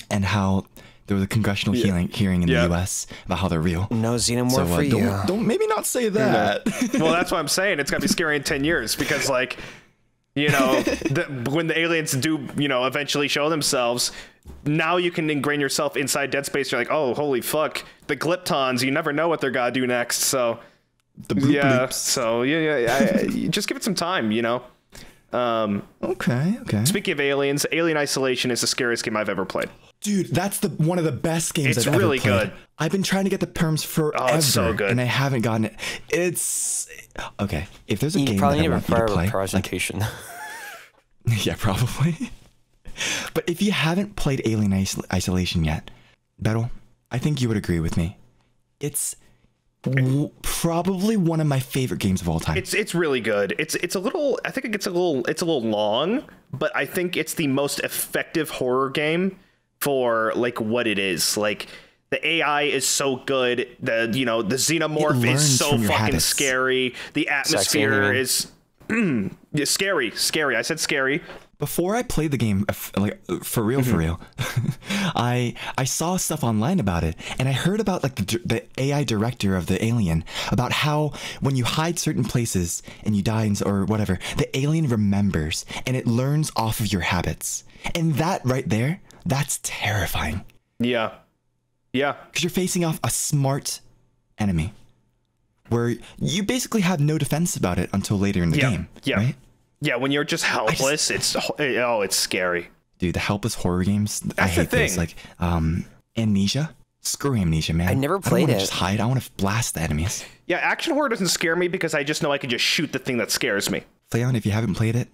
And how there was a congressional hearing in the U.S. about how they're real. No xenomorph for you. Don't maybe not say that. Well, that's what I'm saying. It's gonna be scary in 10 years because, like, you know, when the aliens do, you know, eventually show themselves, now you can ingrain yourself inside Dead Space. You're like, oh, holy fuck, the Glyptons. You never know what they're gonna do next. So, So just give it some time. You know. Okay. Speaking of aliens, Alien Isolation is the scariest game I've ever played. Dude, that's one of the best games I've ever played. It's really good. I've been trying to get the perms forever, it's so good. And I haven't gotten it. It's okay. If there's a game that I want you to play, presentation. Yeah, probably. But if you haven't played Alien Isolation yet, Bettel, I think you would agree with me. It's probably one of my favorite games of all time. It's really good. It's a little, I think it's a little long, but I think it's the most effective horror game for like what it is. Like the AI is so good. The xenomorph is so fucking scary. The atmosphere is Yeah, scary. I said scary. Before I played the game, like for real, I saw stuff online about it, and I heard about like the AI director of the alien, about how when you hide certain places and you die or whatever, the alien remembers and it learns off of your habits, and that right there, that's terrifying. Yeah. Because you're facing off a smart enemy, where you basically have no defense about it until later in the game. Yeah. Right? Yeah, when you're just helpless, it's scary. Dude, the helpless horror games, I hate those. Like, Amnesia? Screw Amnesia, man. I never played it. I just hide. I want to blast the enemies. Yeah, action horror doesn't scare me because I just know I can just shoot the thing that scares me. Flayon, if you haven't played it.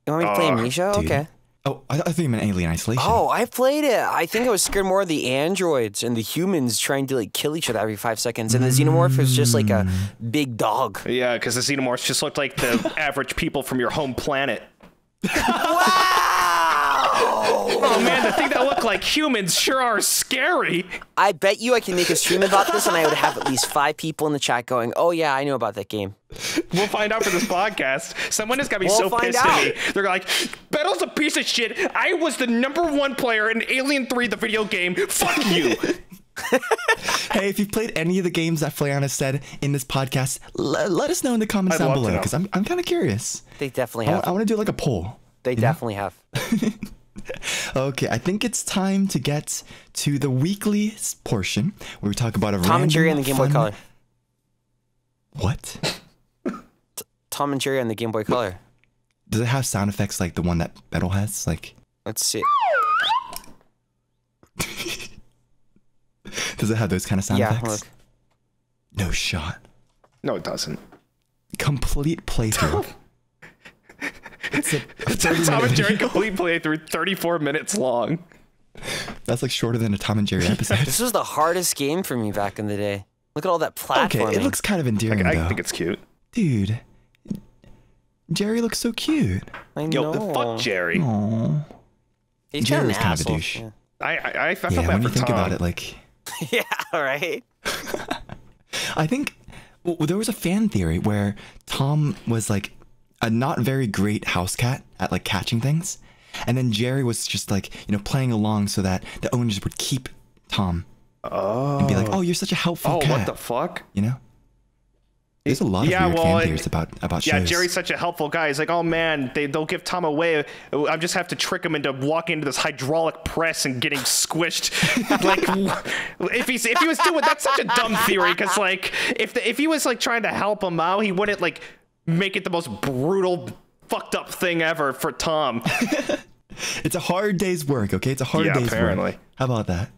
You want me to play Amnesia? Dude. Okay. Oh, I thought you meant Alien Isolation. Oh, I played it. I think I was scared more of the androids and the humans trying to like kill each other every 5 seconds, and the xenomorph was just like a big dog. Yeah, because the xenomorphs just looked like the average people from your home planet. Wow! Oh man, the thing that look like humans sure are scary. I bet you I can make a stream about this, and I would have at least 5 people in the chat going, "Oh yeah, I know about that game." We'll find out for this podcast. Someone is gonna be so pissed at me. They're like, "Bettel's a piece of shit. I was the #1 player in Alien 3, the video game. Fuck you." Hey, if you've played any of the games that Flayon has said in this podcast, let us know in the comments down below, because I'm kind of curious. They definitely have. I want to do like a poll. They definitely have. Okay, I think it's time to get to the weekly portion where we talk about a Tom and Jerry on the Game Boy Color. What? Tom and Jerry on the Game Boy Color. Does it have sound effects like the one that Bettel has? Like, let's see. Does it have those kind of sound effects? Look. No shot. No, it doesn't. Complete playthrough. It's a Tom and Jerry complete playthrough, 34 minutes long. That's like shorter than a Tom and Jerry episode. This was the hardest game for me back in the day. Look at all that platforming. Okay, it looks kind of endearing, I think it's cute. Dude, Jerry looks so cute. I know. Yo, fuck Jerry. Aww. He's Jerry's kind of a asshole. douche. Yeah. I felt bad when for you think Tom. about it, like... Yeah, right? I think there was a fan theory where Tom was like a not very great house cat at like catching things, and then Jerry was just like, you know, playing along so that the owners would keep Tom. Oh. And be like, "Oh, you're such a helpful cat." Oh, what the fuck? You know? There's a lot of weird fan theories about shows. Yeah, Jerry's such a helpful guy. He's like, "Oh man, they'll give Tom away. I just have to trick him into walking into this hydraulic press and getting squished." Like, if he was doing, that's such a dumb theory, because like if he was like trying to help him out, he wouldn't like make it the most brutal, fucked up thing ever for Tom. It's a hard day's work, okay? It's a hard day's work. How about that?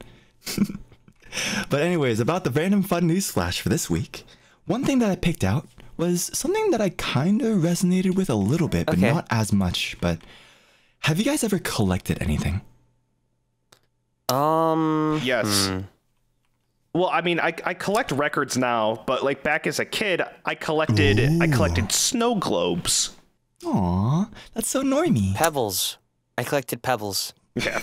But anyways, about the random fun news flash for this week. One thing that I picked out was something that I kind of resonated with a little bit, but not as much. But have you guys ever collected anything? Yes. Well, I mean, I collect records now, but like back as a kid, I collected snow globes. Aw, that's so normie. Pebbles. I collected pebbles. Yeah.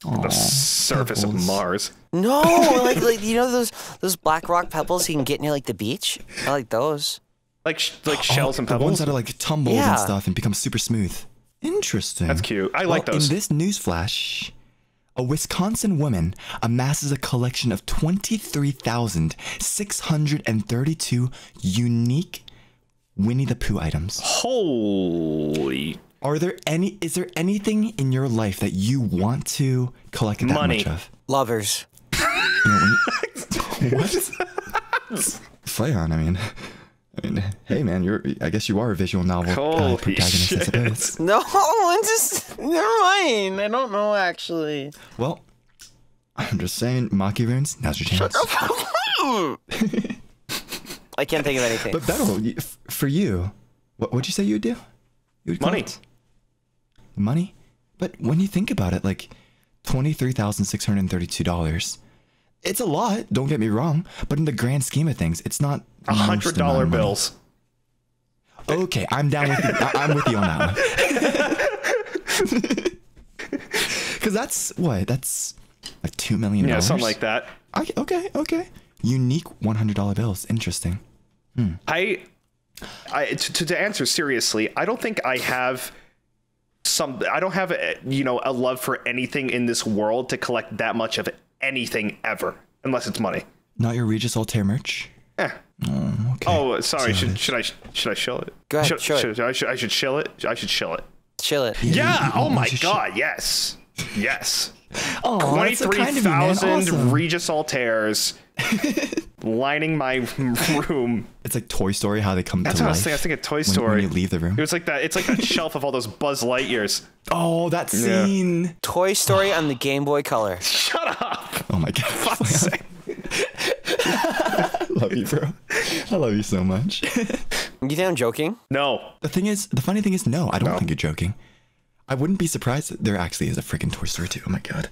The surface of Mars. No, like you know those black rock pebbles you can get near like the beach? I like those. Like shells and pebbles? The ones that are like tumbles and stuff and become super smooth. Interesting. That's cute. I like those. In this news flash, a Wisconsin woman amasses a collection of 23,632 unique Winnie the Pooh items. Holy. Is there anything in your life that you want to collect that much of? Lovers. What? Flayon, I mean, hey man, I guess you are a visual novel protagonist, I suppose. No, never mind. I don't know actually. Well, I'm just saying, Maki runes, now's your chance. I can't think of anything. But Bettel, for you, what'd you say you would do? You would collect money? But when you think about it, like $23,632, it's a lot, don't get me wrong, but in the grand scheme of things, it's not $100 bills. Okay, I'm down with you. I'm with you on that one. Because that's like $2 million. Yeah, something like that. Okay. Unique $100 bills. Interesting. I To answer seriously, I don't think I have I don't have a love for anything in this world to collect that much of anything ever, unless it's money. Not your Regis Altare merch? Oh, okay. Oh, sorry. Should I shill it? Go ahead. I should shill it. I should shill it. Chill it. Yeah. Oh my God. Yes. Yes. Oh, 23,000 awesome. Regis Altares lining my room. It's like Toy Story, how they come to life. That's what I was thinking. I was thinking Toy Story. When you leave the room. It was like that. It's like that shelf of all those Buzz Lightyears. Oh, that scene. Yeah. Toy Story on the Game Boy Color. Shut up. Oh my God. Fuck's sake. I love you, bro. I love you so much. You think I'm joking? No. The funny thing is, no, I don't think you're joking. I wouldn't be surprised that there actually is a freaking Toy Story 2. Oh my God.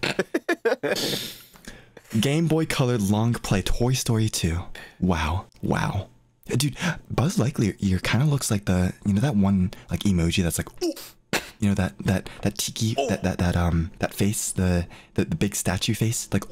Game Boy Color long play Toy Story 2. Wow. Wow. Dude, Buzz Lightyear kind of looks like the, that one like emoji that's like, that tiki, that face, the big statue face, like,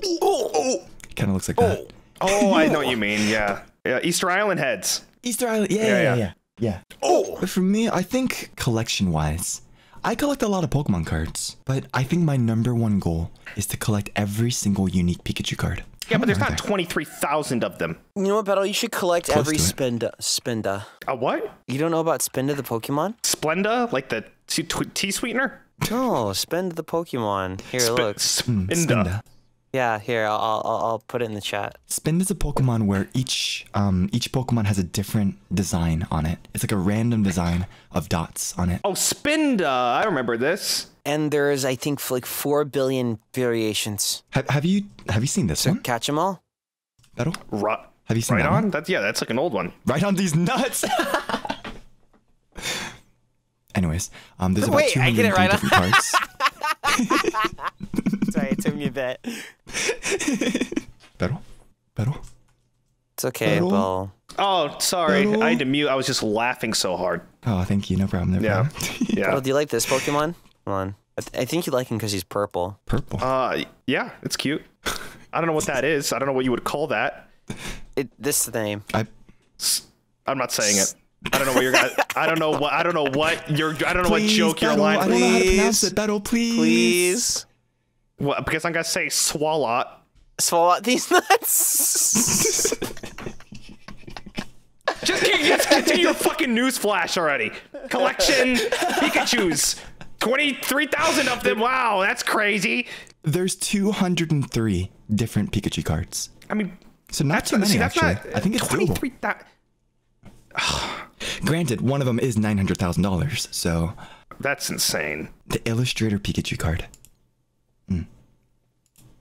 kind of looks like that. Oh, I know what you mean. Yeah. Yeah. Easter Island heads. Easter Island. Yeah. But for me, I think collection wise, I collect a lot of Pokemon cards, but I think my #1 goal is to collect every single unique Pikachu card. Yeah, but there's not 23,000 of them. You know what, Bettel? You should collect every Spinda. A what? You don't know about Spinda the Pokemon? Splenda? Like the tea sweetener? No, Spinda the Pokemon. Here, look. Spinda. Yeah, here, I'll put it in the chat. Spinda is a Pokemon where each Pokemon has a different design on it. It's like a random design of dots on it. Oh, Spinda! I remember this. And there's, I think, like 4 billion variations. Have you seen this one? Catch 'em all? Bettel? Have you seen that one? That's like an old one. Right on these nuts. Anyways, there's about 203 different cards. Sorry, it took me a bit. Bettel? It's okay, Bettel? Bell. Oh, sorry. Bettel? I had to mute. I was just laughing so hard. Oh, thank you. No problem. Yeah. Bettel, do you like this Pokemon? Come on. I think you like him because he's purple. Purple? Yeah, it's cute. I don't know what that is. I don't know what you would call that. This is the name. I'm not saying it. I don't know what you're gonna. I don't know what joke you're Bettel, lying. I don't know how to pronounce it. Bettel, please. What? Because I'm gonna say Swalot. Swalot these nuts. Just get to your fucking news flash already. Collection Pikachu's. 23,000 of them. Wow, that's crazy. There's 203 different Pikachu cards. I mean, so not too many actually. I think it's 23,000. Granted, one of them is $900,000, so that's insane. The Illustrator Pikachu card.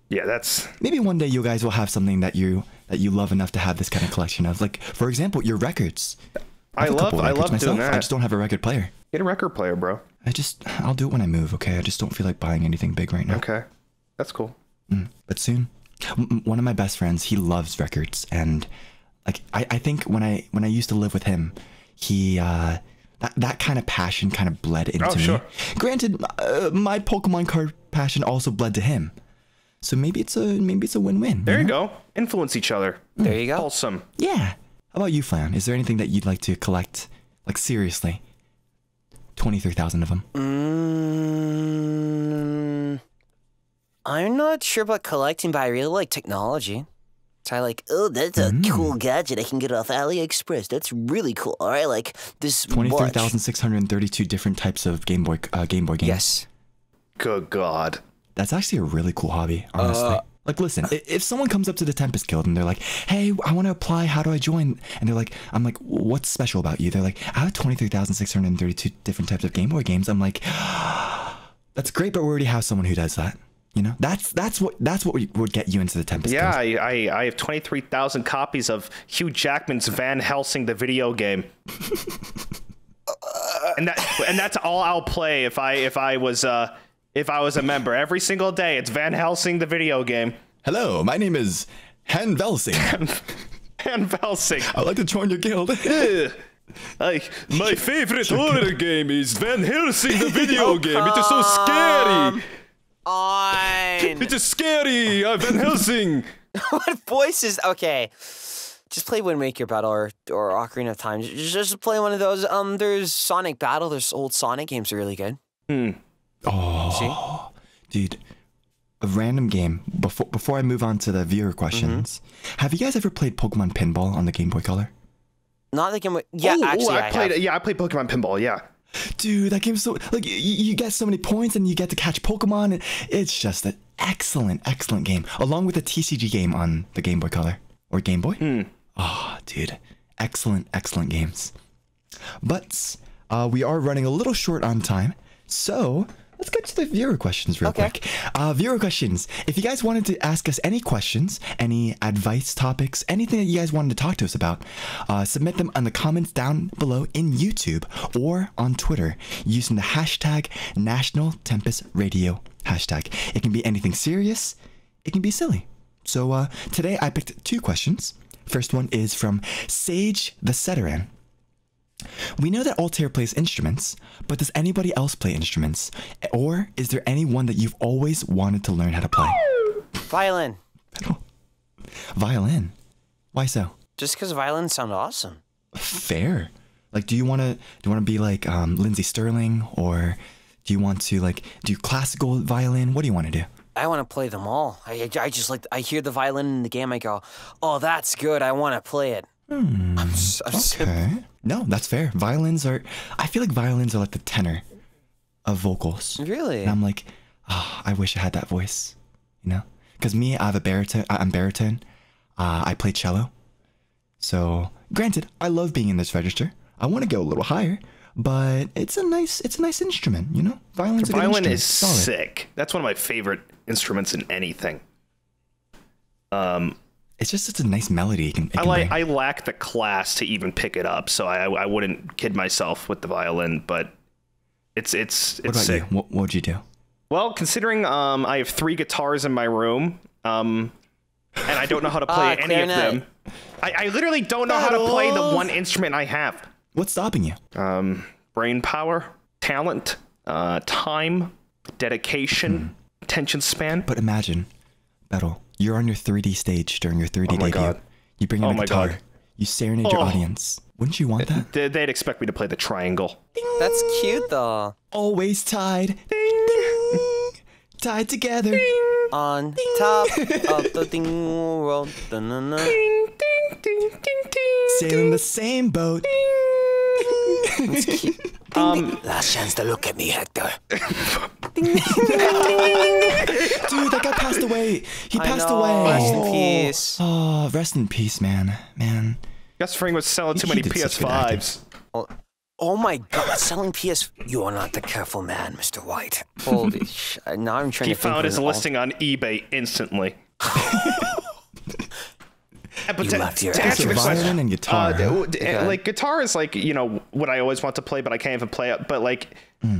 Yeah, that's maybe one day you guys will have something that you love enough to have this kind of collection of. Like, for example, your records. I love myself. doing that. I just don't have a record player. Get a record player, bro. I'll do it when I move, okay? I just don't feel like buying anything big right now. Okay. That's cool. But soon. One of my best friends, he loves records, and like I think when I used to live with him, he that kind of passion kind of bled into me. Sure. Granted, my Pokemon card passion also bled to him. So maybe it's a win-win. There you go. Influence each other. There you go. Wholesome. Yeah. How about you, Flayon? Is there anything that you'd like to collect? Like, seriously. 23,000 of them. I'm not sure about collecting, but I really like technology. So I like, oh, that's a cool gadget I can get off AliExpress. That's really cool. All right, like this 23,632 different types of Game Boy games. Yes. Good God. That's actually a really cool hobby, honestly. Like, listen, if someone comes up to the Tempus Guild and they're like, hey, I want to apply, how do I join? And they're like, I'm like, what's special about you? They're like, I have 23,632 different types of Game Boy games. I'm like, that's great, but we already have someone who does that. You know, that's what would get you into the Tempus Guild. Yeah, I have 23,000 copies of Hugh Jackman's Van Helsing the video game. and that's all I'll play if I was a member. Every single day, it's Van Helsing the video game. Hello, my name is Han Velsing. Han Velsing. I'd like to join your guild. My favorite horror game is Van Helsing the video game. It is so scary. It is scary, Van Helsing. What voices? Okay. Just play Wind Waker Battle or Ocarina of Time. Just play one of those. There's Sonic Battle. There's old Sonic games are really good. Oh, dude. A random game before I move on to the viewer questions. Have you guys ever played Pokemon Pinball on the Game Boy Color? Not the Game Boy. Yeah, actually, I played. have. Yeah, I played Pokemon Pinball. Yeah. Dude, that game's so like you get so many points and you get to catch Pokemon. And it's just an excellent game, along with the TCG game on the Game Boy Color or Game Boy. Oh, dude, excellent games. But we are running a little short on time, so let's get to the viewer questions real quick. Viewer questions. If you guys wanted to ask us any questions, any advice topics, anything that you guys wanted to talk to us about, submit them on the comments down below in YouTube or on Twitter using the hashtag National TEMPUS Radio hashtag. It can be anything serious. It can be silly. So today I picked 2 questions. First one is from Sage the Setteran. We know that Altare plays instruments, but does anybody else play instruments? Or is there any one that you've always wanted to learn how to play? Violin. Violin? Why so? Just because violins sound awesome. Fair. Like, do you want to be like Lindsey Sterling, or do you want to like do classical violin? What do you want to do? I want to play them all. I just like, I hear the violin in the game, I go, oh, that's good, I want to play it. Okay. No, that's fair. I feel like violins are like the tenor of vocals. Really? And I'm like, oh, I wish I had that voice, you know? Because me, I have a baritone. I'm baritone. I play cello. So, granted, I love being in this register. I want to go a little higher, but it's a nice instrument, you know? Violin is sick. That's one of my favorite instruments in anything. It's a nice melody. I lack the class to even pick it up, so I wouldn't kid myself with the violin, but it's what about sick. You? What would you do? Well, considering I have 3 guitars in my room, and I don't know how to play any of them. I literally don't know how to play the one instrument I have. What's stopping you? Brain power, talent, time, dedication, attention span. But imagine, Bettel, you're on your 3D stage during your 3D debut. God. You bring in a guitar. You serenade your audience. Wouldn't you want that? They'd expect me to play the triangle. Ding. That's cute, though. Always tied. Ding. Ding. Tied together. Ding. On top of the ding world. Ding, ding, ding, ding, ding. Sailing the same boat. Ding. That's cute. Last chance to look at me, Hector. Dude, that guy passed away. He passed away. Rest in peace. Oh, rest in peace, man. Gus Fring was selling too many PS5s. Oh my God, selling You are not the careful man, Mr. White. Holy now I'm trying He to think found of his listing on eBay instantly. But You left your answer the violin question, and guitar. like guitar is like, you know, what I always want to play, but I can't even play it. But like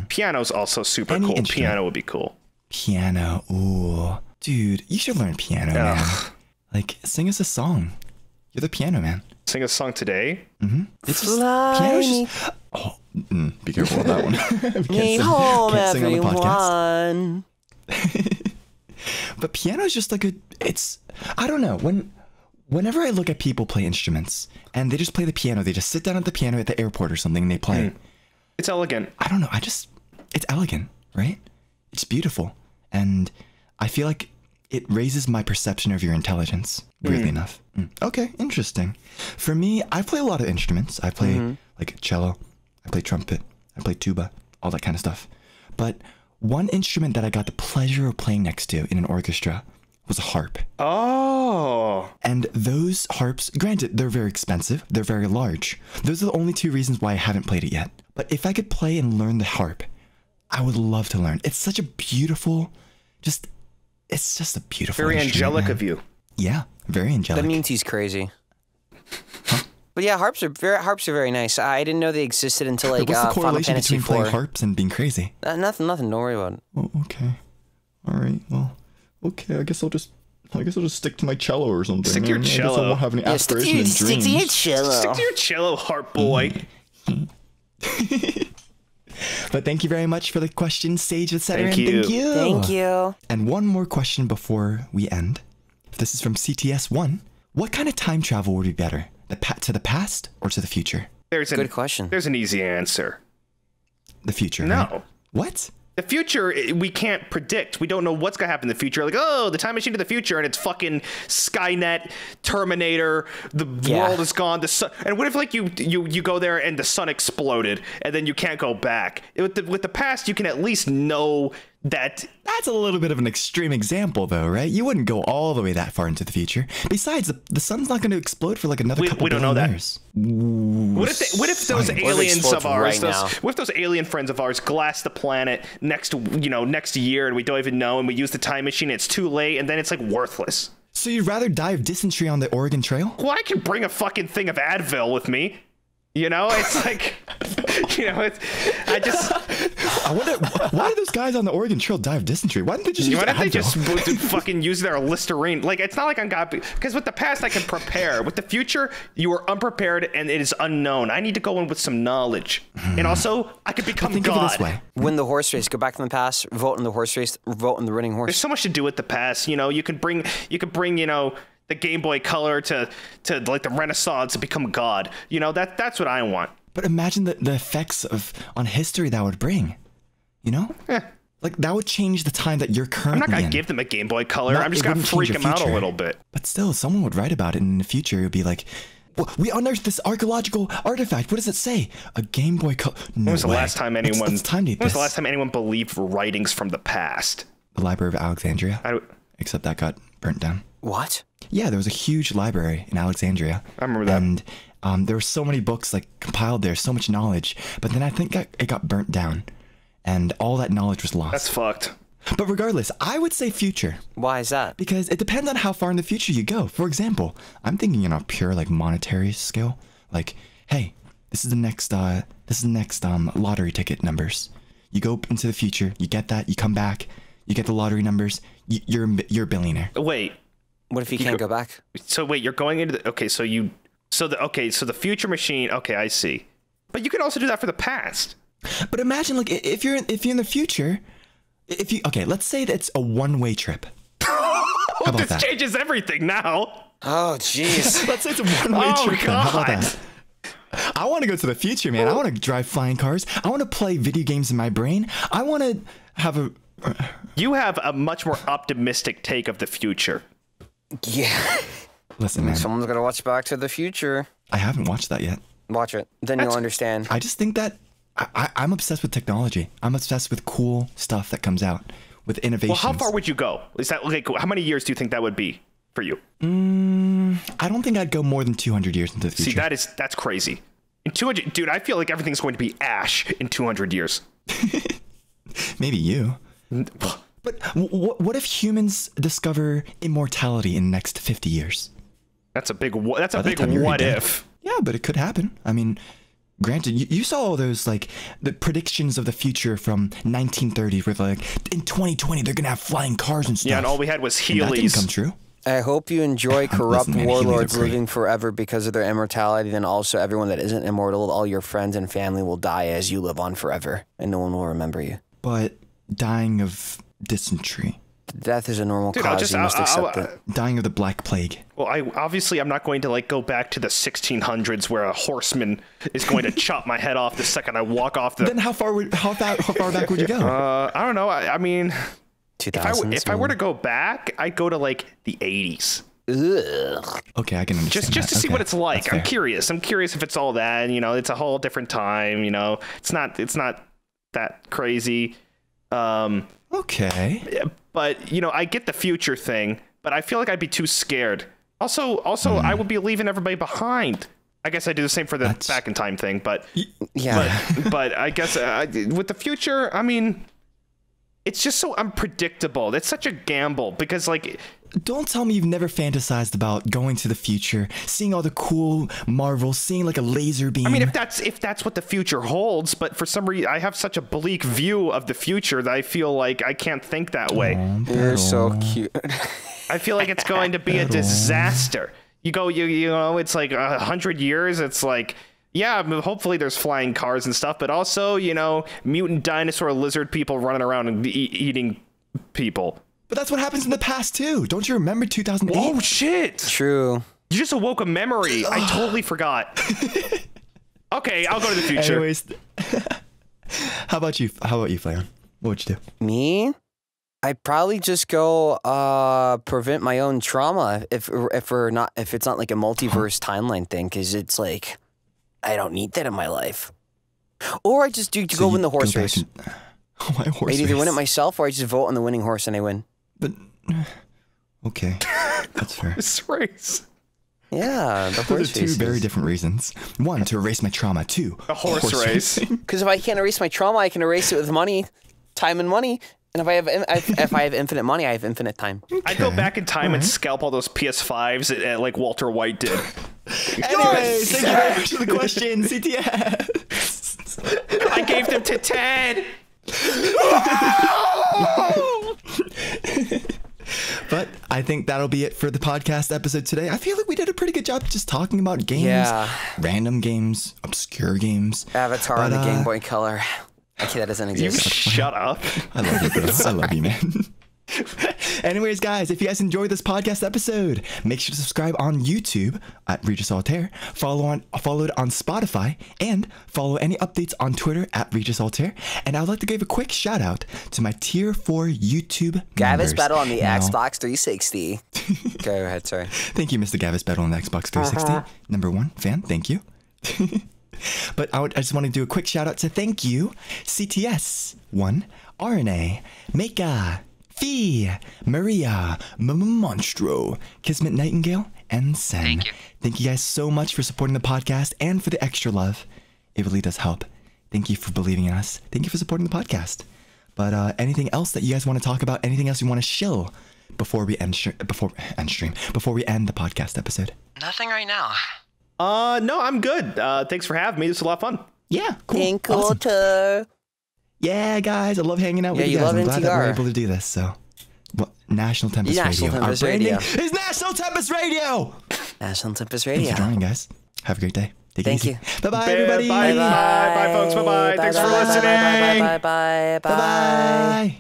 piano's also super Any cool. instrument. Piano would be cool. Piano. Ooh. Dude, you should learn piano, man. Like, sing us a song. You're the piano man. Sing a song today. It's just, piano's just... Oh, be careful with that one. Me home, can't sing on the everyone. But piano is just like I don't know. Whenever I look at people play instruments and they just play the piano, they just sit down at the piano at the airport or something and they play. It's elegant. I don't know. It's elegant, right? It's beautiful. And I feel like it raises my perception of your intelligence, weirdly enough. Okay, interesting. For me, I play a lot of instruments. I play like cello, I play trumpet, I play tuba, all that kind of stuff. But one instrument that I got the pleasure of playing next to in an orchestra was a harp. Oh. And those harps, granted, they're very expensive. They're very large. Those are the only 2 reasons why I haven't played it yet. But if I could play and learn the harp, I would love to learn. It's such a beautiful, it's just a beautiful Very instrument, angelic man. of you. Yeah, very angelic. That means he's crazy. But yeah, harps are very nice. I didn't know they existed until like What's the Final correlation Fantasy between playing IV. harps and being crazy? Nothing. Don't worry about it. Oh, okay. All right. Well, okay. I guess I'll just stick to my cello or something. Stick to your I guess I cello. won't have any aspiration and Stick dreams. to your cello. Stick to your cello, harp boy. But thank you very much for the question, Sage, etc. Thank you. Thank you. And one more question before we end. This is from CTS1. What kind of time travel would be better? To the past or to the future? Good question. There's an easy answer. The future. No. Right? What? The future, we can't predict. We don't know what's going to happen in the future. Like, oh, the time machine to the future, and it's fucking Skynet, Terminator, the world is gone, the sun. And what if, like, you go there and the sun exploded, and then you can't go back? With the past, you can at least know that... That's a little bit of an extreme example, though, right? You wouldn't go all the way that far into the future. Besides, the sun's not going to explode for like another couple we don't know billion that. years. What if those aliens of ours, right what if those alien friends of ours glass the planet next year, and we don't even know, and we use the time machine, and it's too late, and then it's like worthless? So you'd rather die of dysentery on the Oregon Trail? Well, I can bring a fucking thing of Advil with me. You know, it's like, I wonder, why did those guys on the Oregon Trail die of dysentery? Why didn't they just use Advil? They just fucking use their Listerine? Like, it's not like I'm because with the past I can prepare. With the future, you are unprepared and it is unknown. I need to go in with some knowledge, and also I could become Think God. of it this way. Win the horse race. Go back in the past. Vote in the horse race. Vote in the winning horse. There's so much to do with the past. You know, you could bring the Game Boy Color to like the Renaissance and become God. You know, that's what I want. But imagine the effects on history that would bring. You know? Like, that would change the time that you're currently I'm not going in. to give them a Game Boy Color. No, I'm just it going to wouldn't change freak your them out a future. little bit. But still, someone would write about it, and in the future it would be like, well, we unearthed this archaeological artifact. What does it say? A Game Boy Color. No When was the way. last time anyone? Let's time date when was the this. last time anyone believed writings from the past? The Library of Alexandria. Except that got burnt down. What? Yeah, there was a huge library in Alexandria. I remember that. And there were so many books like compiled there, so much knowledge. But then I think it got burnt down, and all that knowledge was lost. That's fucked. But regardless, I would say future. Why is that? Because it depends on how far in the future you go. For example, I'm thinking on a pure like monetary scale. Like, hey, this is the next lottery ticket numbers. You go into the future, you get that, you come back, you get the lottery numbers, you're a billionaire. Wait. What if you can't go back? So wait, you're going into the so the future machine. Okay, I see. But you can also do that for the past. But imagine like if you're in the future, let's say that it's a one-way trip. How about this that? changes everything now. Oh, jeez. Let's say it's a one-way trip. Then. How about God. that? I want to go to the future, man. I want to drive flying cars. I want to play video games in my brain. I want to have a... You have a much more optimistic take of the future. Yeah. Listen, man. Someone's gonna watch Back to the Future. I haven't watched that yet. Watch it. Then you'll understand. I just think that I'm obsessed with technology. I'm obsessed with cool stuff that comes out, with innovations. Well, how far would you go? Is that like how many years do you think that would be for you? I don't think I'd go more than 200 years into the future. See, that's crazy. In 200, dude, I feel like everything's going to be ash in 200 years. Maybe you. But what if humans discover immortality in the next 50 years? That's a big what dead. if. Yeah, but it could happen. I mean, granted, you saw all those, like, the predictions of the future from 1930 where, like, in 2020, they're going to have flying cars and stuff. Yeah, and all we had was And that didn't Heelys. come true. I hope you enjoy corrupt Listen, man, warlords Heelys are great. living forever because of their immortality. Then also everyone that isn't immortal, all your friends and family will die as you live on forever, and no one will remember you. But dying of dysentery. Death is a normal cause. You must accept it. Dying of the Black Plague. Well, I'm not going to like go back to the 1600s where a horseman is going to chop my head off the second I walk off the. Then how far back would you go? I don't know. I mean, 2000s, if I were to go back, I'd go to like the 80s. Ugh. Okay, I can understand Just to that. see Okay, what it's like. that's I'm fair. curious. I'm curious if it's all that. And, it's a whole different time. It's not that crazy. Okay. But I get the future thing, but I feel like I'd be too scared. Also, I would be leaving everybody behind. I guess I do the same for the back in time thing, but Yeah. but I guess with the future, I mean, it's just so unpredictable. It's such a gamble because like. Don't tell me you've never fantasized about going to the future, seeing all the cool marvels, seeing like a laser beam. I mean, if that's what the future holds, but for some reason I have such a bleak view of the future that I feel like I can't think that way. You're so cute. I feel like it's going to be a disaster. It's like 100 years. It's like, yeah, hopefully there's flying cars and stuff, but also, mutant dinosaur lizard people running around and eating people. But that's what happens in the past too. Don't you remember 2008? Oh shit! True. You just awoke a memory. I totally forgot. Okay, I'll go to the future. Anyways, how about you? How about you, Flayon? What would you do? Me? I'd probably just go prevent my own trauma if it's not like a multiverse timeline thing, because it's like I don't need that in my life. Or I just go win the horse race. My horse I'd either race. win it myself, or I just vote on the winning horse and I win. But okay, that's fair. This race. Yeah, the horse Those are two very different reasons. One, to erase my trauma. Two, A horse race. Because if I can't erase my trauma, I can erase it with money, time and money. And if I have infinite money, I have infinite time. I'd go back in time and scalp all those PS5s like Walter White did. Anyways, thank you very much for the question, CTS. I gave them to Ted. But I think that'll be it for the podcast episode today. I feel like we did a pretty good job just talking about games, random games, obscure games. Avatar on the Game Boy Color. Okay, that doesn't exist. You shut up. I love you, bro. I love you, man. Anyways, guys, if you guys enjoyed this podcast episode, make sure to subscribe on YouTube at Regis Altare, follow it on Spotify, and follow any updates on Twitter at Regis Altare. And I would like to give a quick shout out to my tier 4 YouTube members. Gavis Bettel on the Xbox 360. Go ahead, sorry. Thank you, Mr. Gavis Bettel on the Xbox 360. Number 1 fan, thank you. But I just want to do a quick shout out to thank you, CTS1, RNA, Meka, Fee, Maria, Monstro, Kismet Nightingale, and Sen. Thank you. Thank you guys so much for supporting the podcast and for the extra love. It really does help. Thank you for believing in us. Thank you for supporting the podcast. But anything else that you guys want to talk about? Anything else you want to shill before we end the podcast episode? Nothing right now. No, I'm good. Thanks for having me. This was a lot of fun. Yeah, cool. Thank Awesome. Cultare. Yeah, guys, I love hanging out with you guys. I'm glad that we're able to do this. So, National Tempus Radio. National Tempus Our branding Radio. is National Tempus Radio. National Tempus Thanks Radio. for joining, guys. Have a great day. Take it Thank easy. you. Bye-bye, everybody. Bye, folks. Bye-bye. Thanks for listening. Bye. Bye-bye.